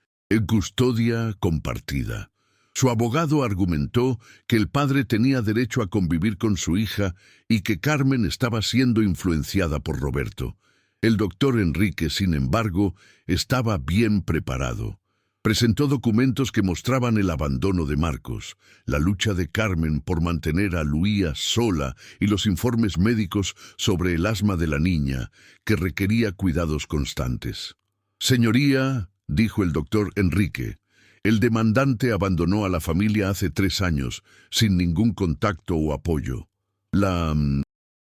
custodia compartida. Su abogado argumentó que el padre tenía derecho a convivir con su hija y que Carmen estaba siendo influenciada por Roberto. El doctor Enrique, sin embargo, estaba bien preparado. Presentó documentos que mostraban el abandono de Marcos, la lucha de Carmen por mantener a Luía sola y los informes médicos sobre el asma de la niña, que requería cuidados constantes. Señoría, dijo el doctor Enrique, el demandante abandonó a la familia hace 3 años, sin ningún contacto o apoyo. La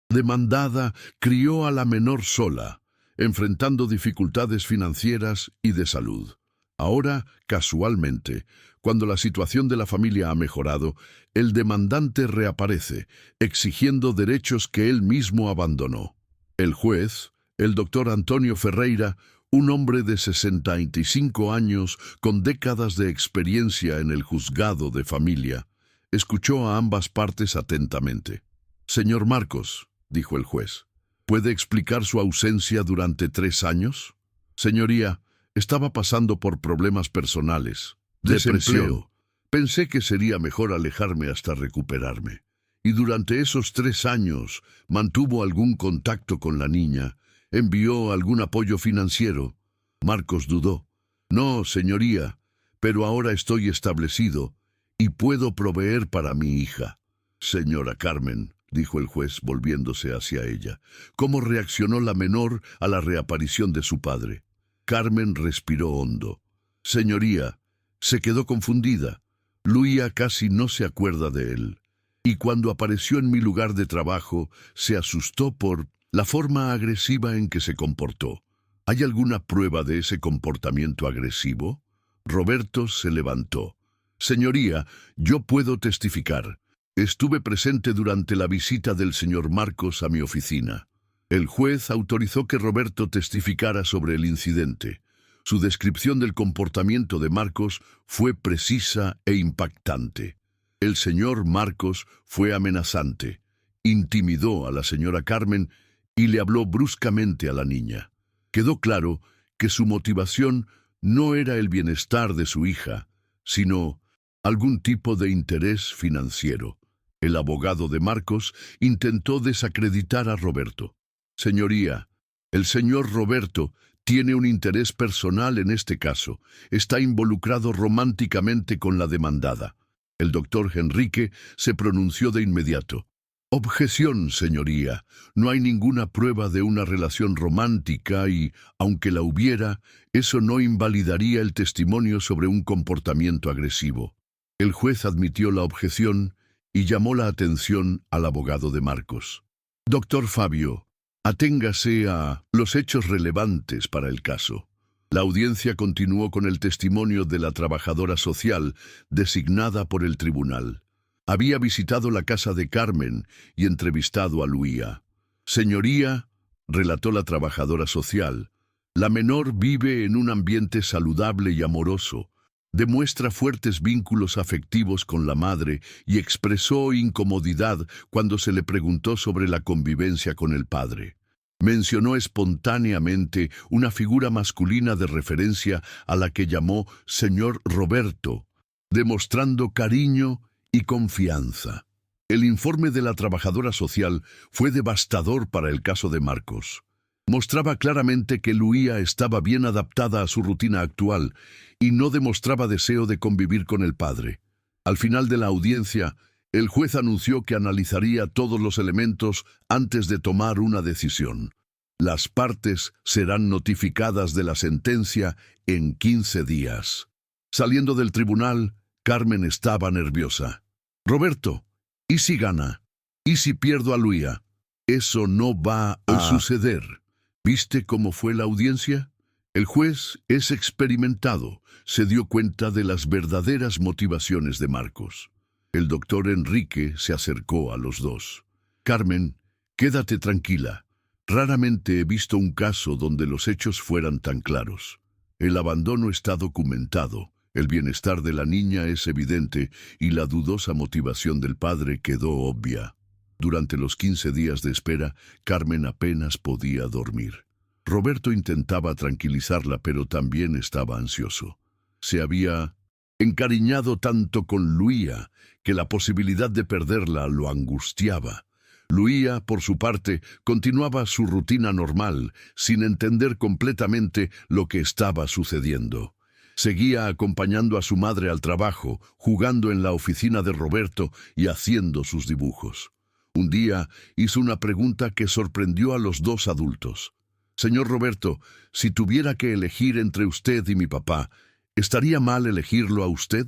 demandada crió a la menor sola, enfrentando dificultades financieras y de salud. Ahora, casualmente, cuando la situación de la familia ha mejorado, el demandante reaparece, exigiendo derechos que él mismo abandonó. El juez, el doctor Antonio Ferreira, un hombre de 65 años con décadas de experiencia en el juzgado de familia, escuchó a ambas partes atentamente. «Señor Marcos», dijo el juez, «¿puede explicar su ausencia durante 3 años?» «Señoría, estaba pasando por problemas personales. Desempleo. Pensé que sería mejor alejarme hasta recuperarme. Y durante esos 3 años mantuvo algún contacto con la niña. ¿Envió algún apoyo financiero?» Marcos dudó. «No, señoría, pero ahora estoy establecido y puedo proveer para mi hija». «Señora Carmen», dijo el juez volviéndose hacia ella, «¿cómo reaccionó la menor a la reaparición de su padre?» Carmen respiró hondo. «Señoría, se quedó confundida. Luía casi no se acuerda de él. Y cuando apareció en mi lugar de trabajo, se asustó por la forma agresiva en que se comportó. ¿Hay alguna prueba de ese comportamiento agresivo?» Roberto se levantó. «Señoría, yo puedo testificar. Estuve presente durante la visita del señor Marcos a mi oficina». El juez autorizó que Roberto testificara sobre el incidente. Su descripción del comportamiento de Marcos fue precisa e impactante. El señor Marcos fue amenazante, intimidó a la señora Carmen y le habló bruscamente a la niña. Quedó claro que su motivación no era el bienestar de su hija, sino algún tipo de interés financiero. El abogado de Marcos intentó desacreditar a Roberto. «Señoría, el señor Roberto tiene un interés personal en este caso. Está involucrado románticamente con la demandada». El doctor Enrique se pronunció de inmediato. «Objeción, señoría. No hay ninguna prueba de una relación romántica y, aunque la hubiera, eso no invalidaría el testimonio sobre un comportamiento agresivo». El juez admitió la objeción y llamó la atención al abogado de Marcos. «Doctor Fabio, aténgase a los hechos relevantes para el caso». La audiencia continuó con el testimonio de la trabajadora social designada por el tribunal. Había visitado la casa de Carmen y entrevistado a Luía. «Señoría», relató la trabajadora social, «la menor vive en un ambiente saludable y amoroso. Demuestra fuertes vínculos afectivos con la madre y expresó incomodidad cuando se le preguntó sobre la convivencia con el padre. Mencionó espontáneamente una figura masculina de referencia a la que llamó señor Roberto, demostrando cariño y confianza». El informe de la trabajadora social fue devastador para el caso de Marcos. Mostraba claramente que Luía estaba bien adaptada a su rutina actual y no demostraba deseo de convivir con el padre. Al final de la audiencia, el juez anunció que analizaría todos los elementos antes de tomar una decisión. Las partes serán notificadas de la sentencia en 15 días. Saliendo del tribunal, Carmen estaba nerviosa. «Roberto, ¿y si gana? ¿Y si pierdo a Luía?» «Eso no va a suceder». ¿Viste cómo fue la audiencia? El juez es experimentado, se dio cuenta de las verdaderas motivaciones de Marcos. El doctor Enrique se acercó a los dos. Carmen, quédate tranquila. Raramente he visto un caso donde los hechos fueran tan claros. El abandono está documentado, el bienestar de la niña es evidente y la dudosa motivación del padre quedó obvia. Durante los 15 días de espera, Carmen apenas podía dormir. Roberto intentaba tranquilizarla, pero también estaba ansioso. Se había encariñado tanto con Luía que la posibilidad de perderla lo angustiaba. Luía, por su parte, continuaba su rutina normal, sin entender completamente lo que estaba sucediendo. Seguía acompañando a su madre al trabajo, jugando en la oficina de Roberto y haciendo sus dibujos. Un día hizo una pregunta que sorprendió a los dos adultos. «Señor Roberto, si tuviera que elegir entre usted y mi papá, ¿estaría mal elegirlo a usted?»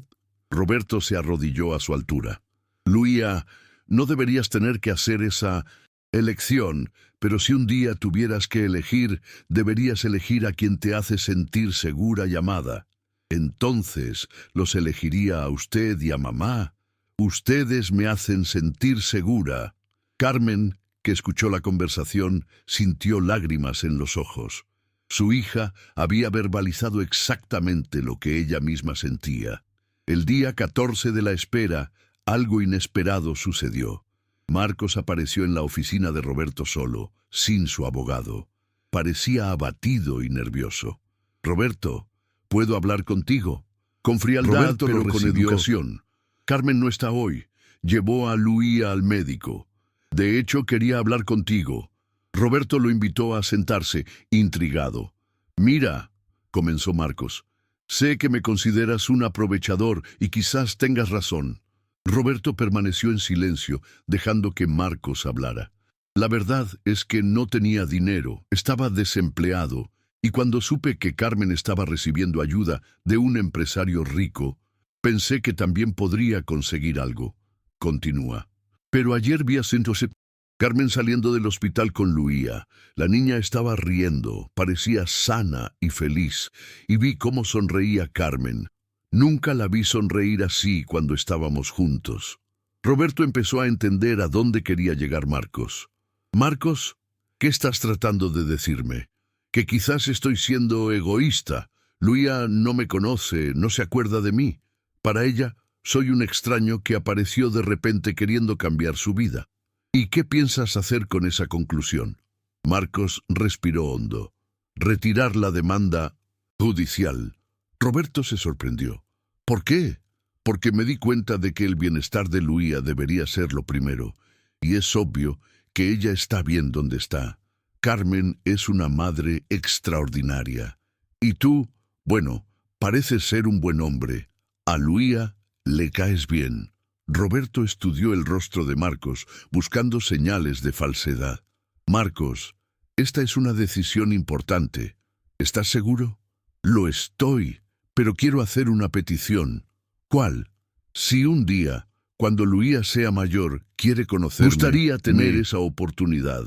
Roberto se arrodilló a su altura. «Luía, no deberías tener que hacer esa elección, pero si un día tuvieras que elegir, deberías elegir a quien te hace sentir segura y amada. Entonces los elegiría a usted y a mamá. Ustedes me hacen sentir segura». Carmen, que escuchó la conversación, sintió lágrimas en los ojos. Su hija había verbalizado exactamente lo que ella misma sentía. El día 14 de la espera, algo inesperado sucedió. Marcos apareció en la oficina de Roberto solo, sin su abogado. Parecía abatido y nervioso. «Roberto, ¿puedo hablar contigo?» Con frialdad, Roberto pero lo con recibió. educación. «Carmen no está hoy. Llevó a Luía al médico. De hecho, quería hablar contigo». Roberto lo invitó a sentarse, intrigado. «Mira», comenzó Marcos, «sé que me consideras un aprovechador y quizás tengas razón». Roberto permaneció en silencio, dejando que Marcos hablara. «La verdad es que no tenía dinero, estaba desempleado, y cuando supe que Carmen estaba recibiendo ayuda de un empresario rico, pensé que también podría conseguir algo». Continúa. «Pero ayer vi a Carmen saliendo del hospital con Luía. La niña estaba riendo, parecía sana y feliz, y vi cómo sonreía Carmen. Nunca la vi sonreír así cuando estábamos juntos». Roberto empezó a entender a dónde quería llegar Marcos. «Marcos, ¿qué estás tratando de decirme? Que quizás estoy siendo egoísta. Luía no me conoce, no se acuerda de mí. Para ella, soy un extraño que apareció de repente queriendo cambiar su vida. ¿Y qué piensas hacer con esa conclusión?» Marcos respiró hondo. «Retirar la demanda judicial». Roberto se sorprendió. «¿Por qué?» «Porque me di cuenta de que el bienestar de Luía debería ser lo primero, y es obvio que ella está bien donde está. Carmen es una madre extraordinaria. Y tú, bueno, pareces ser un buen hombre. A Luía le caes bien». Roberto estudió el rostro de Marcos, buscando señales de falsedad. «Marcos, esta es una decisión importante. ¿Estás seguro?» «Lo estoy, pero quiero hacer una petición». «¿Cuál?» «Si un día, cuando Luía sea mayor, quiere conocerme, gustaría tener esa oportunidad.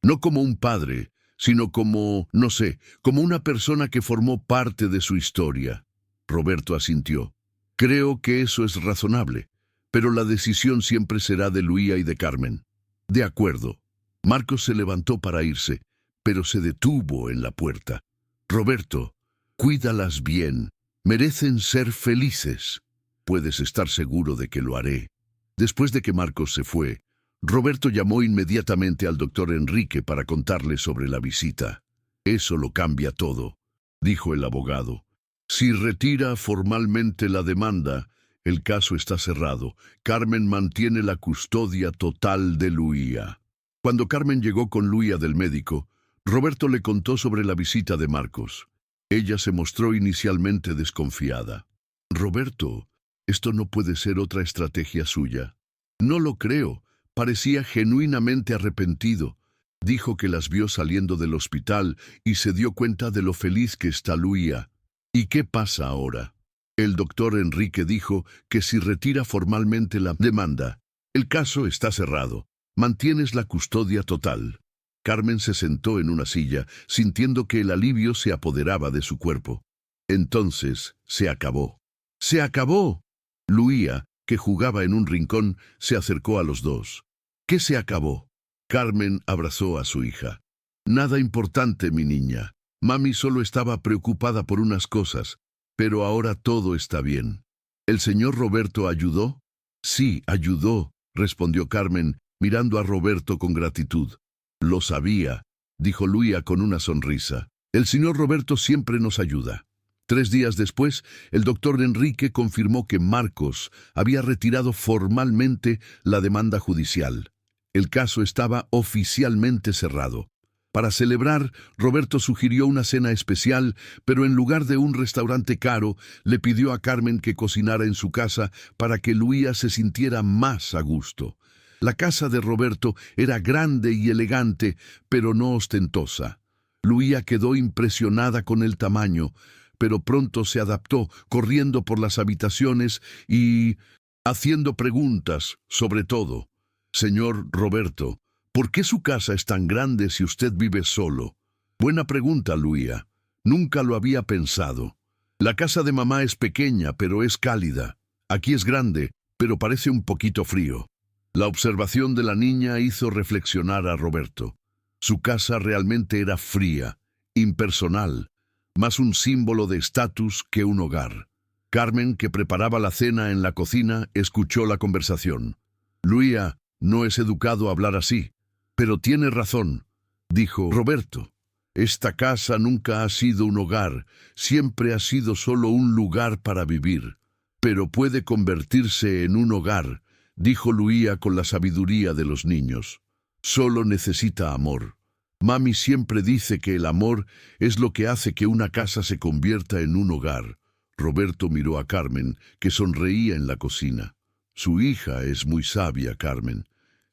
No como un padre, sino como, no sé, como una persona que formó parte de su historia». Roberto asintió. «Creo que eso es razonable, pero la decisión siempre será de Luía y de Carmen». «De acuerdo». Marcos se levantó para irse, pero se detuvo en la puerta. «Roberto, cuídalas bien. Merecen ser felices». «Puedes estar seguro de que lo haré». Después de que Marcos se fue, Roberto llamó inmediatamente al doctor Enrique para contarle sobre la visita. «Eso lo cambia todo», dijo el abogado. «Si retira formalmente la demanda, el caso está cerrado. Carmen mantiene la custodia total de Luía». Cuando Carmen llegó con Luía del médico, Roberto le contó sobre la visita de Marcos. Ella se mostró inicialmente desconfiada. «Roberto, esto no puede ser otra estrategia suya». «No lo creo. Parecía genuinamente arrepentido. Dijo que las vio saliendo del hospital y se dio cuenta de lo feliz que está Luía». «¿Y qué pasa ahora?» El doctor Enrique dijo que si retira formalmente la demanda, el caso está cerrado. Mantienes la custodia total. Carmen se sentó en una silla, sintiendo que el alivio se apoderaba de su cuerpo. Entonces se acabó. ¡Se acabó! Luía, que jugaba en un rincón, se acercó a los dos. ¿Qué se acabó? Carmen abrazó a su hija. Nada importante, mi niña. Mami solo estaba preocupada por unas cosas, pero ahora todo está bien. ¿El señor Roberto ayudó? Sí, ayudó, respondió Carmen, mirando a Roberto con gratitud. Lo sabía, dijo Luía con una sonrisa. El señor Roberto siempre nos ayuda. 3 días después, el doctor Enrique confirmó que Marcos había retirado formalmente la demanda judicial. El caso estaba oficialmente cerrado. Para celebrar, Roberto sugirió una cena especial, pero en lugar de un restaurante caro, le pidió a Carmen que cocinara en su casa para que Luía se sintiera más a gusto. La casa de Roberto era grande y elegante, pero no ostentosa. Luía quedó impresionada con el tamaño, pero pronto se adaptó, corriendo por las habitaciones y haciendo preguntas, sobre todo. Señor Roberto, ¿por qué su casa es tan grande si usted vive solo? Buena pregunta, Luía. Nunca lo había pensado. La casa de mamá es pequeña, pero es cálida. Aquí es grande, pero parece un poquito frío. La observación de la niña hizo reflexionar a Roberto. Su casa realmente era fría, impersonal, más un símbolo de estatus que un hogar. Carmen, que preparaba la cena en la cocina, escuchó la conversación. Luía, no es educado hablar así. Pero tiene razón, dijo Roberto. Esta casa nunca ha sido un hogar, siempre ha sido solo un lugar para vivir. Pero puede convertirse en un hogar, dijo Luía con la sabiduría de los niños. Solo necesita amor. Mami siempre dice que el amor es lo que hace que una casa se convierta en un hogar. Roberto miró a Carmen, que sonreía en la cocina. Su hija es muy sabia, Carmen.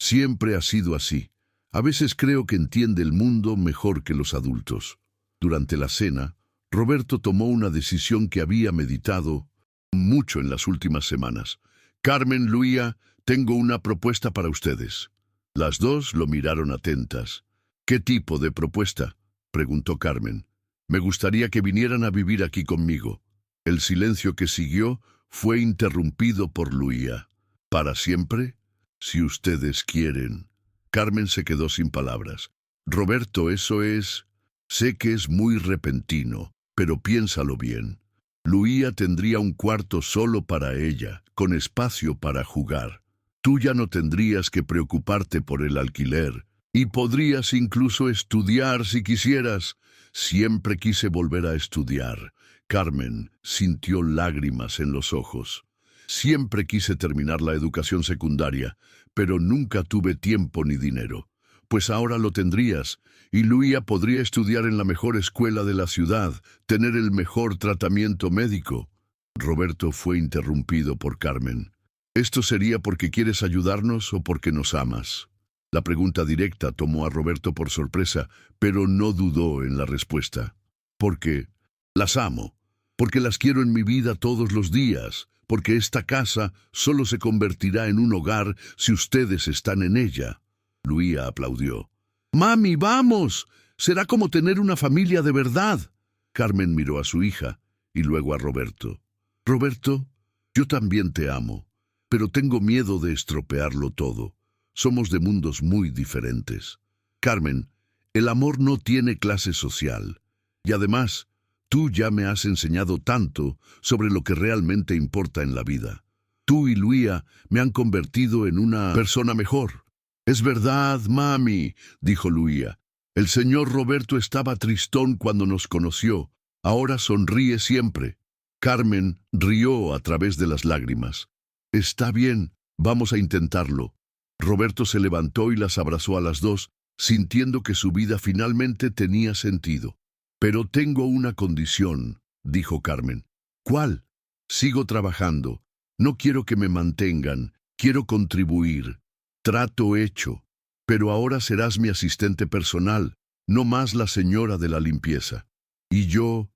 Siempre ha sido así. A veces creo que entiende el mundo mejor que los adultos. Durante la cena, Roberto tomó una decisión que había meditado mucho en las últimas semanas. Carmen, Luía, tengo una propuesta para ustedes. Las dos lo miraron atentas. ¿Qué tipo de propuesta?, preguntó Carmen. Me gustaría que vinieran a vivir aquí conmigo. El silencio que siguió fue interrumpido por Luía. ¿Para siempre? Si ustedes quieren. Carmen se quedó sin palabras. Roberto, eso es... Sé que es muy repentino, pero piénsalo bien. Luía tendría un cuarto solo para ella, con espacio para jugar. Tú ya no tendrías que preocuparte por el alquiler, y podrías incluso estudiar si quisieras. Siempre quise volver a estudiar. Carmen sintió lágrimas en los ojos. Siempre quise terminar la educación secundaria, pero nunca tuve tiempo ni dinero. Pues ahora lo tendrías, y Luía podría estudiar en la mejor escuela de la ciudad, tener el mejor tratamiento médico. Roberto fue interrumpido por Carmen. ¿Esto sería porque quieres ayudarnos o porque nos amas? La pregunta directa tomó a Roberto por sorpresa, pero no dudó en la respuesta. Porque las amo, porque las quiero en mi vida todos los días, porque esta casa solo se convertirá en un hogar si ustedes están en ella. Luía aplaudió. «Mami, vamos. Será como tener una familia de verdad». Carmen miró a su hija y luego a Roberto. «Roberto, yo también te amo, pero tengo miedo de estropearlo todo. Somos de mundos muy diferentes. Carmen, el amor no tiene clase social. Y además, tú ya me has enseñado tanto sobre lo que realmente importa en la vida. Tú y Luía me han convertido en una persona mejor». «Es verdad, mami», dijo Luía. «El señor Roberto estaba tristón cuando nos conoció. Ahora sonríe siempre». Carmen rió a través de las lágrimas. «Está bien, vamos a intentarlo». Roberto se levantó y las abrazó a las dos, sintiendo que su vida finalmente tenía sentido. «Pero tengo una condición», dijo Carmen. «¿Cuál?» «Sigo trabajando. No quiero que me mantengan. Quiero contribuir». «Trato hecho. Pero ahora serás mi asistente personal, no más la señora de la limpieza. Y yo...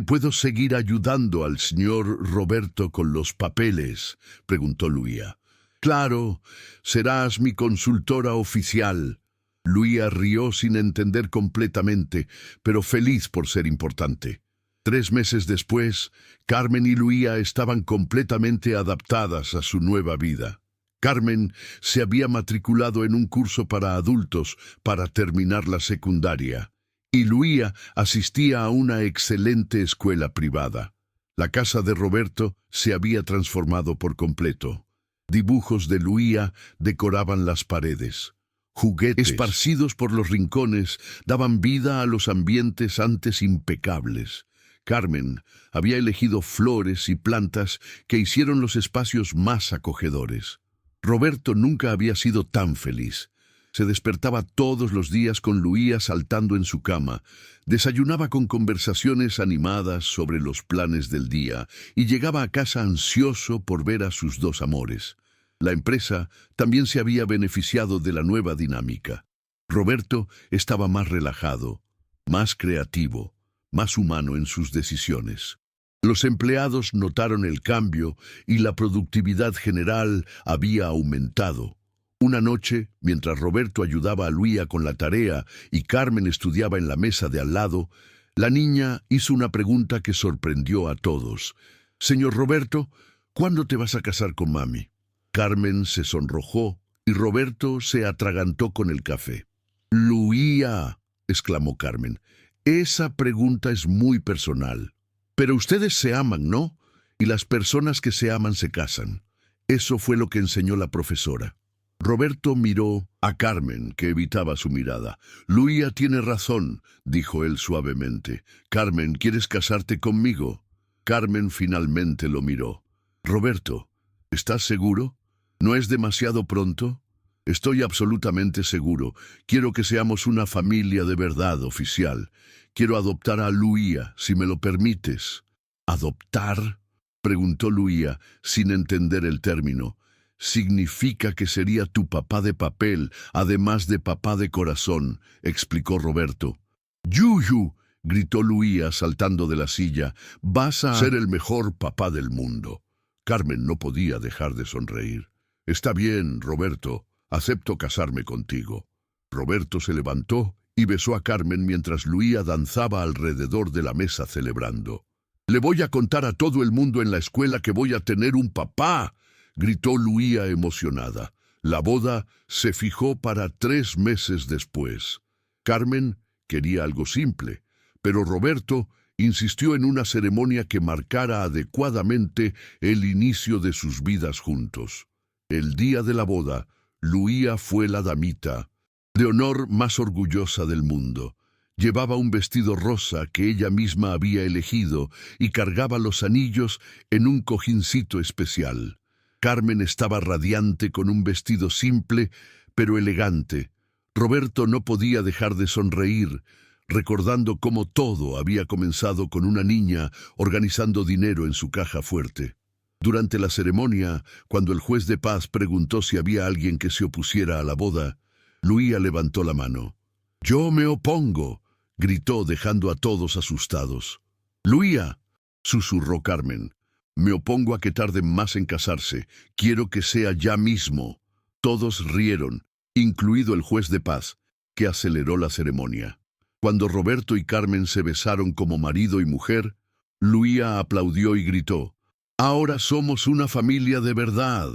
¿puedo seguir ayudando al señor Roberto con los papeles?», preguntó Luía. «Claro, serás mi consultora oficial». Luía rió sin entender completamente, pero feliz por ser importante. 3 meses después, Carmen y Luía estaban completamente adaptadas a su nueva vida. Carmen se había matriculado en un curso para adultos para terminar la secundaria, y Luía asistía a una excelente escuela privada. La casa de Roberto se había transformado por completo. Dibujos de Luía decoraban las paredes. Juguetes esparcidos por los rincones daban vida a los ambientes antes impecables. Carmen había elegido flores y plantas que hicieron los espacios más acogedores. Roberto nunca había sido tan feliz. Se despertaba todos los días con Luía saltando en su cama, desayunaba con conversaciones animadas sobre los planes del día y llegaba a casa ansioso por ver a sus dos amores. La empresa también se había beneficiado de la nueva dinámica. Roberto estaba más relajado, más creativo, más humano en sus decisiones. Los empleados notaron el cambio y la productividad general había aumentado. Una noche, mientras Roberto ayudaba a Luía con la tarea y Carmen estudiaba en la mesa de al lado, la niña hizo una pregunta que sorprendió a todos. «Señor Roberto, ¿cuándo te vas a casar con mami?» Carmen se sonrojó y Roberto se atragantó con el café. «Luía», exclamó Carmen, «esa pregunta es muy personal. Pero ustedes se aman, ¿no? Y las personas que se aman se casan». Eso fue lo que enseñó la profesora. Roberto miró a Carmen, que evitaba su mirada. «Luía tiene razón», dijo él suavemente. «Carmen, ¿quieres casarte conmigo?» Carmen finalmente lo miró. «Roberto, ¿estás seguro? ¿No es demasiado pronto?» «Estoy absolutamente seguro. Quiero que seamos una familia de verdad oficial. Quiero adoptar a Luía, si me lo permites». «¿Adoptar?», preguntó Luía, sin entender el término. «Significa que sería tu papá de papel, además de papá de corazón», explicó Roberto. «Yuyu», gritó Luía saltando de la silla, «vas a ser el mejor papá del mundo». Carmen no podía dejar de sonreír. «Está bien, Roberto, acepto casarme contigo». Roberto se levantó y besó a Carmen mientras Luía danzaba alrededor de la mesa celebrando. «Le voy a contar a todo el mundo en la escuela que voy a tener un papá», gritó Luía emocionada. La boda se fijó para 3 meses después. Carmen quería algo simple, pero Roberto insistió en una ceremonia que marcara adecuadamente el inicio de sus vidas juntos. El día de la boda, Luía fue la damita de honor más orgullosa del mundo. Llevaba un vestido rosa que ella misma había elegido y cargaba los anillos en un cojincito especial. Carmen estaba radiante con un vestido simple, pero elegante. Roberto no podía dejar de sonreír, recordando cómo todo había comenzado con una niña organizando dinero en su caja fuerte. Durante la ceremonia, cuando el juez de paz preguntó si había alguien que se opusiera a la boda, Luía levantó la mano. «Yo me opongo», gritó dejando a todos asustados. «Luía», susurró Carmen, «me opongo a que tarden más en casarse. Quiero que sea ya mismo». Todos rieron, incluido el juez de paz, que aceleró la ceremonia. Cuando Roberto y Carmen se besaron como marido y mujer, Luía aplaudió y gritó: «Ahora somos una familia de verdad».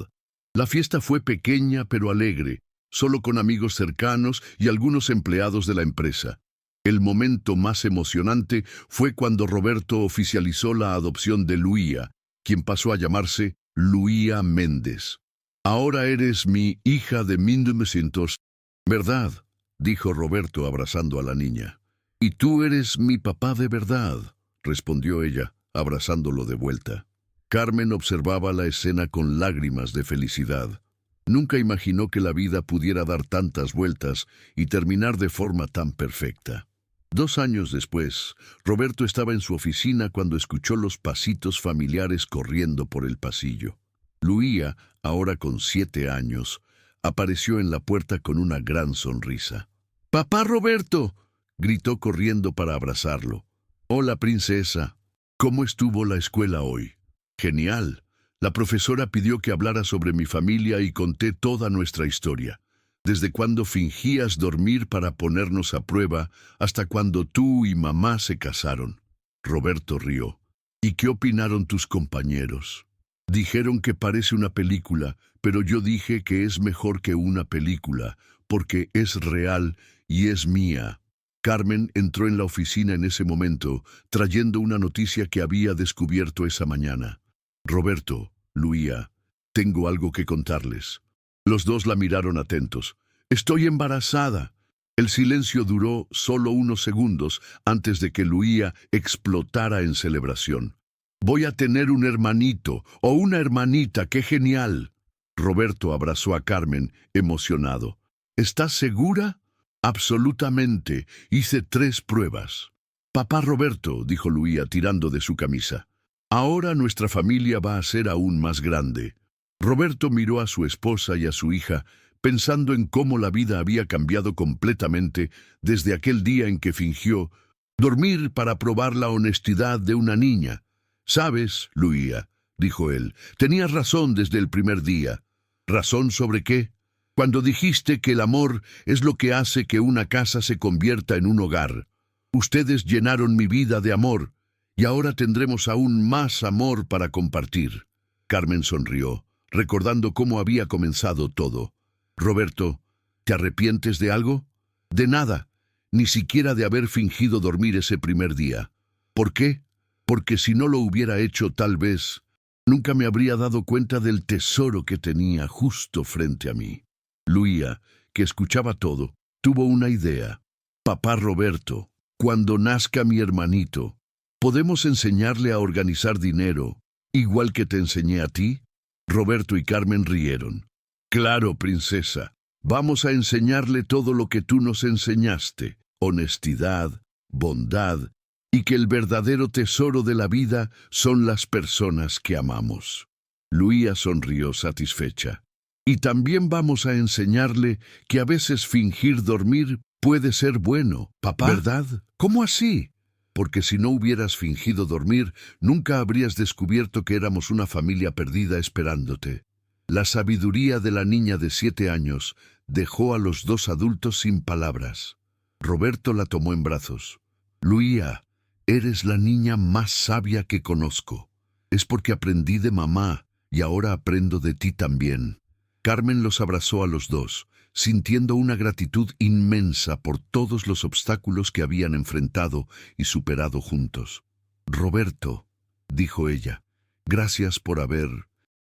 La fiesta fue pequeña pero alegre, solo con amigos cercanos y algunos empleados de la empresa. El momento más emocionante fue cuando Roberto oficializó la adopción de Luía, quien pasó a llamarse Luía Méndez. «Ahora eres mi hija de 1900, ¿verdad?», dijo Roberto abrazando a la niña. «Y tú eres mi papá de verdad», respondió ella, abrazándolo de vuelta. Carmen observaba la escena con lágrimas de felicidad. Nunca imaginó que la vida pudiera dar tantas vueltas y terminar de forma tan perfecta. 2 años después, Roberto estaba en su oficina cuando escuchó los pasitos familiares corriendo por el pasillo. Luía, ahora con 7 años, apareció en la puerta con una gran sonrisa. «¡Papá Roberto!», gritó corriendo para abrazarlo. «Hola, princesa. ¿Cómo estuvo la escuela hoy?» «Genial. La profesora pidió que hablara sobre mi familia y conté toda nuestra historia. Desde cuando fingías dormir para ponernos a prueba hasta cuando tú y mamá se casaron». Roberto rió. «¿Y qué opinaron tus compañeros?». Dijeron que parece una película, pero yo dije que es mejor que una película, porque es real y es mía. Carmen entró en la oficina en ese momento, trayendo una noticia que había descubierto esa mañana. Roberto, Luía, tengo algo que contarles. Los dos la miraron atentos. Estoy embarazada. El silencio duró solo unos segundos antes de que Luía explotara en celebración. Voy a tener un hermanito o una hermanita, ¡qué genial! Roberto abrazó a Carmen, emocionado. ¿Estás segura? Absolutamente. Hice 3 pruebas. Papá Roberto, dijo Luía tirando de su camisa. Ahora nuestra familia va a ser aún más grande. Roberto miró a su esposa y a su hija, pensando en cómo la vida había cambiado completamente desde aquel día en que fingió dormir para probar la honestidad de una niña. «Sabes, Luía», dijo él, «tenías razón desde el primer día». ¿Razón sobre qué? Cuando dijiste que el amor es lo que hace que una casa se convierta en un hogar. Ustedes llenaron mi vida de amor, y ahora tendremos aún más amor para compartir. Carmen sonrió, recordando cómo había comenzado todo. Roberto, ¿te arrepientes de algo? De nada, ni siquiera de haber fingido dormir ese primer día. ¿Por qué? Porque si no lo hubiera hecho, tal vez nunca me habría dado cuenta del tesoro que tenía justo frente a mí. Luía, que escuchaba todo, tuvo una idea. Papá Roberto, cuando nazca mi hermanito, ¿podemos enseñarle a organizar dinero, igual que te enseñé a ti? Roberto y Carmen rieron. Claro, princesa, vamos a enseñarle todo lo que tú nos enseñaste, honestidad, bondad, y que el verdadero tesoro de la vida son las personas que amamos. Luía sonrió satisfecha. Y también vamos a enseñarle que a veces fingir dormir puede ser bueno, papá. ¿Verdad? ¿Cómo así? Porque si no hubieras fingido dormir, nunca habrías descubierto que éramos una familia perdida esperándote. La sabiduría de la niña de 7 años dejó a los 2 adultos sin palabras. Roberto la tomó en brazos. Luía, eres la niña más sabia que conozco. Es porque aprendí de mamá y ahora aprendo de ti también. Carmen los abrazó a los 2, sintiendo una gratitud inmensa por todos los obstáculos que habían enfrentado y superado juntos. Roberto, dijo ella, gracias por haber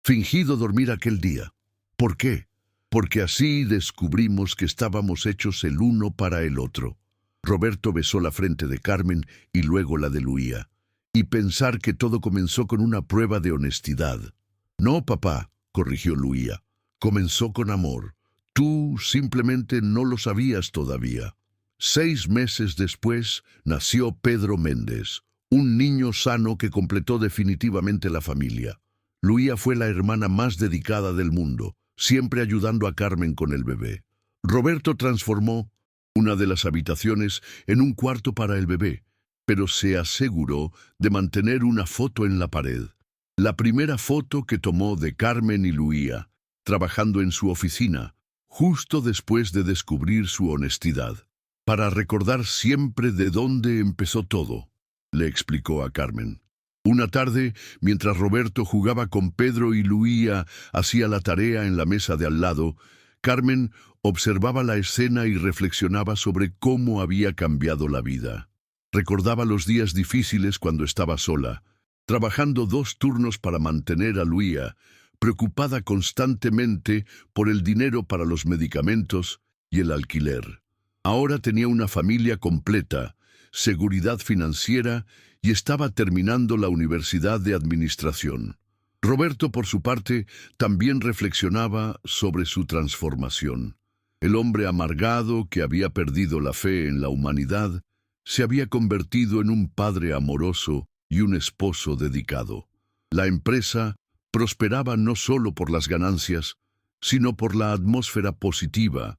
fingido dormir aquel día. ¿Por qué? Porque así descubrimos que estábamos hechos el uno para el otro. Roberto besó la frente de Carmen y luego la de Luía. Y pensar que todo comenzó con una prueba de honestidad. No, papá, corrigió Luía. Comenzó con amor. Tú simplemente no lo sabías todavía. 6 meses después nació Pedro Méndez, un niño sano que completó definitivamente la familia. Luía fue la hermana más dedicada del mundo, siempre ayudando a Carmen con el bebé. Roberto transformó una de las habitaciones en un cuarto para el bebé, pero se aseguró de mantener una foto en la pared. La primera foto que tomó de Carmen y Luía, trabajando en su oficina, justo después de descubrir su honestidad, para recordar siempre de dónde empezó todo, le explicó a Carmen. Una tarde, mientras Roberto jugaba con Pedro y Luía hacía la tarea en la mesa de al lado, Carmen observaba la escena y reflexionaba sobre cómo había cambiado la vida. Recordaba los días difíciles cuando estaba sola, trabajando 2 turnos para mantener a Luía, preocupada constantemente por el dinero para los medicamentos y el alquiler. Ahora tenía una familia completa, seguridad financiera y estaba terminando la Universidad de Administración. Roberto, por su parte, también reflexionaba sobre su transformación. El hombre amargado que había perdido la fe en la humanidad se había convertido en un padre amoroso y un esposo dedicado. La empresa prosperaba no solo por las ganancias, sino por la atmósfera positiva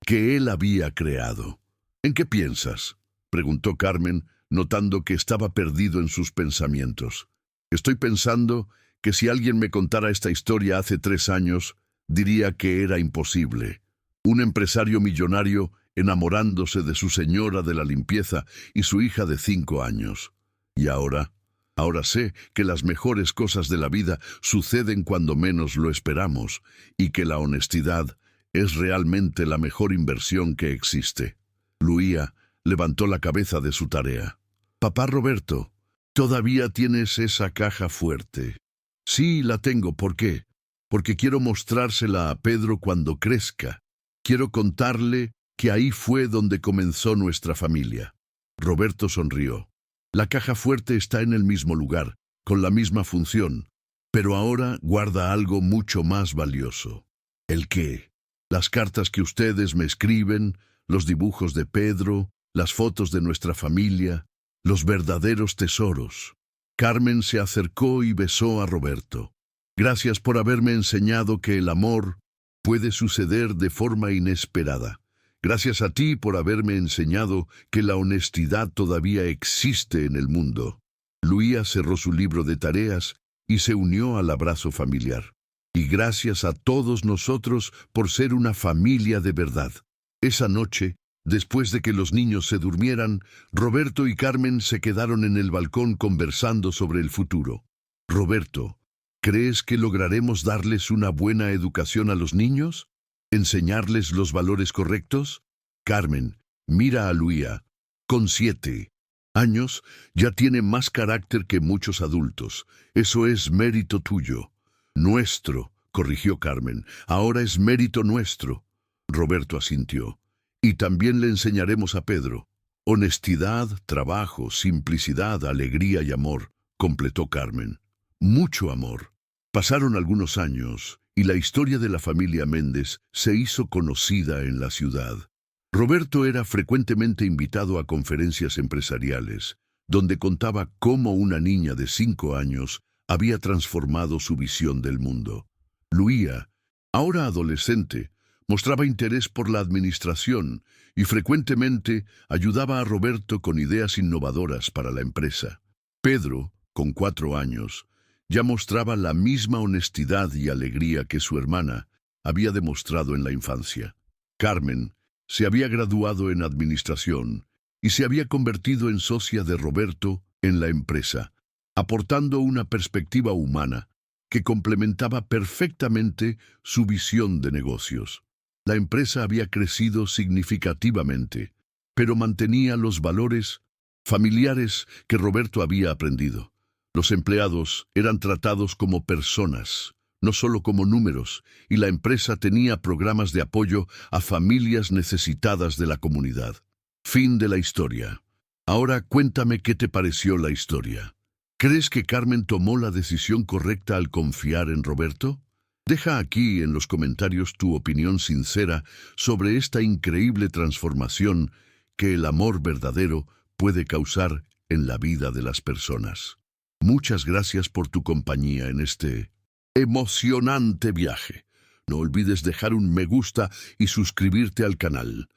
que él había creado. ¿En qué piensas?, preguntó Carmen, notando que estaba perdido en sus pensamientos. Estoy pensando que si alguien me contara esta historia hace 3 años, diría que era imposible. Un empresario millonario enamorándose de su señora de la limpieza y su hija de 5 años. Y ahora, Ahora sé que las mejores cosas de la vida suceden cuando menos lo esperamos y que la honestidad es realmente la mejor inversión que existe. Luía levantó la cabeza de su tarea. Papá Roberto, ¿todavía tienes esa caja fuerte? Sí, la tengo. ¿Por qué? Porque quiero mostrársela a Pedro cuando crezca. Quiero contarle que ahí fue donde comenzó nuestra familia. Roberto sonrió. La caja fuerte está en el mismo lugar, con la misma función, pero ahora guarda algo mucho más valioso. ¿El qué? Las cartas que ustedes me escriben, los dibujos de Pedro, las fotos de nuestra familia, los verdaderos tesoros. Carmen se acercó y besó a Roberto. Gracias por haberme enseñado que el amor puede suceder de forma inesperada. Gracias a ti por haberme enseñado que la honestidad todavía existe en el mundo. Luía cerró su libro de tareas y se unió al abrazo familiar. Y gracias a todos nosotros por ser una familia de verdad. Esa noche, después de que los niños se durmieran, Roberto y Carmen se quedaron en el balcón conversando sobre el futuro. Roberto, ¿crees que lograremos darles una buena educación a los niños? ¿Enseñarles los valores correctos? Carmen, mira a Luía. Con 7 años, ya tiene más carácter que muchos adultos. Eso es mérito tuyo. Nuestro, corrigió Carmen. Ahora es mérito nuestro. Roberto asintió. Y también le enseñaremos a Pedro. Honestidad, trabajo, simplicidad, alegría y amor, completó Carmen. Mucho amor. Pasaron algunos años y la historia de la familia Méndez se hizo conocida en la ciudad. Roberto era frecuentemente invitado a conferencias empresariales, donde contaba cómo una niña de 5 años había transformado su visión del mundo. Luía, ahora adolescente, mostraba interés por la administración y frecuentemente ayudaba a Roberto con ideas innovadoras para la empresa. Pedro, con 4 años, ya mostraba la misma honestidad y alegría que su hermana había demostrado en la infancia. Carmen se había graduado en administración y se había convertido en socia de Roberto en la empresa, aportando una perspectiva humana que complementaba perfectamente su visión de negocios. La empresa había crecido significativamente, pero mantenía los valores familiares que Roberto había aprendido. Los empleados eran tratados como personas, no solo como números, y la empresa tenía programas de apoyo a familias necesitadas de la comunidad. Fin de la historia. Ahora cuéntame qué te pareció la historia. ¿Crees que Carmen tomó la decisión correcta al confiar en Roberto? Deja aquí en los comentarios tu opinión sincera sobre esta increíble transformación que el amor verdadero puede causar en la vida de las personas. Muchas gracias por tu compañía en este emocionante viaje. No olvides dejar un me gusta y suscribirte al canal.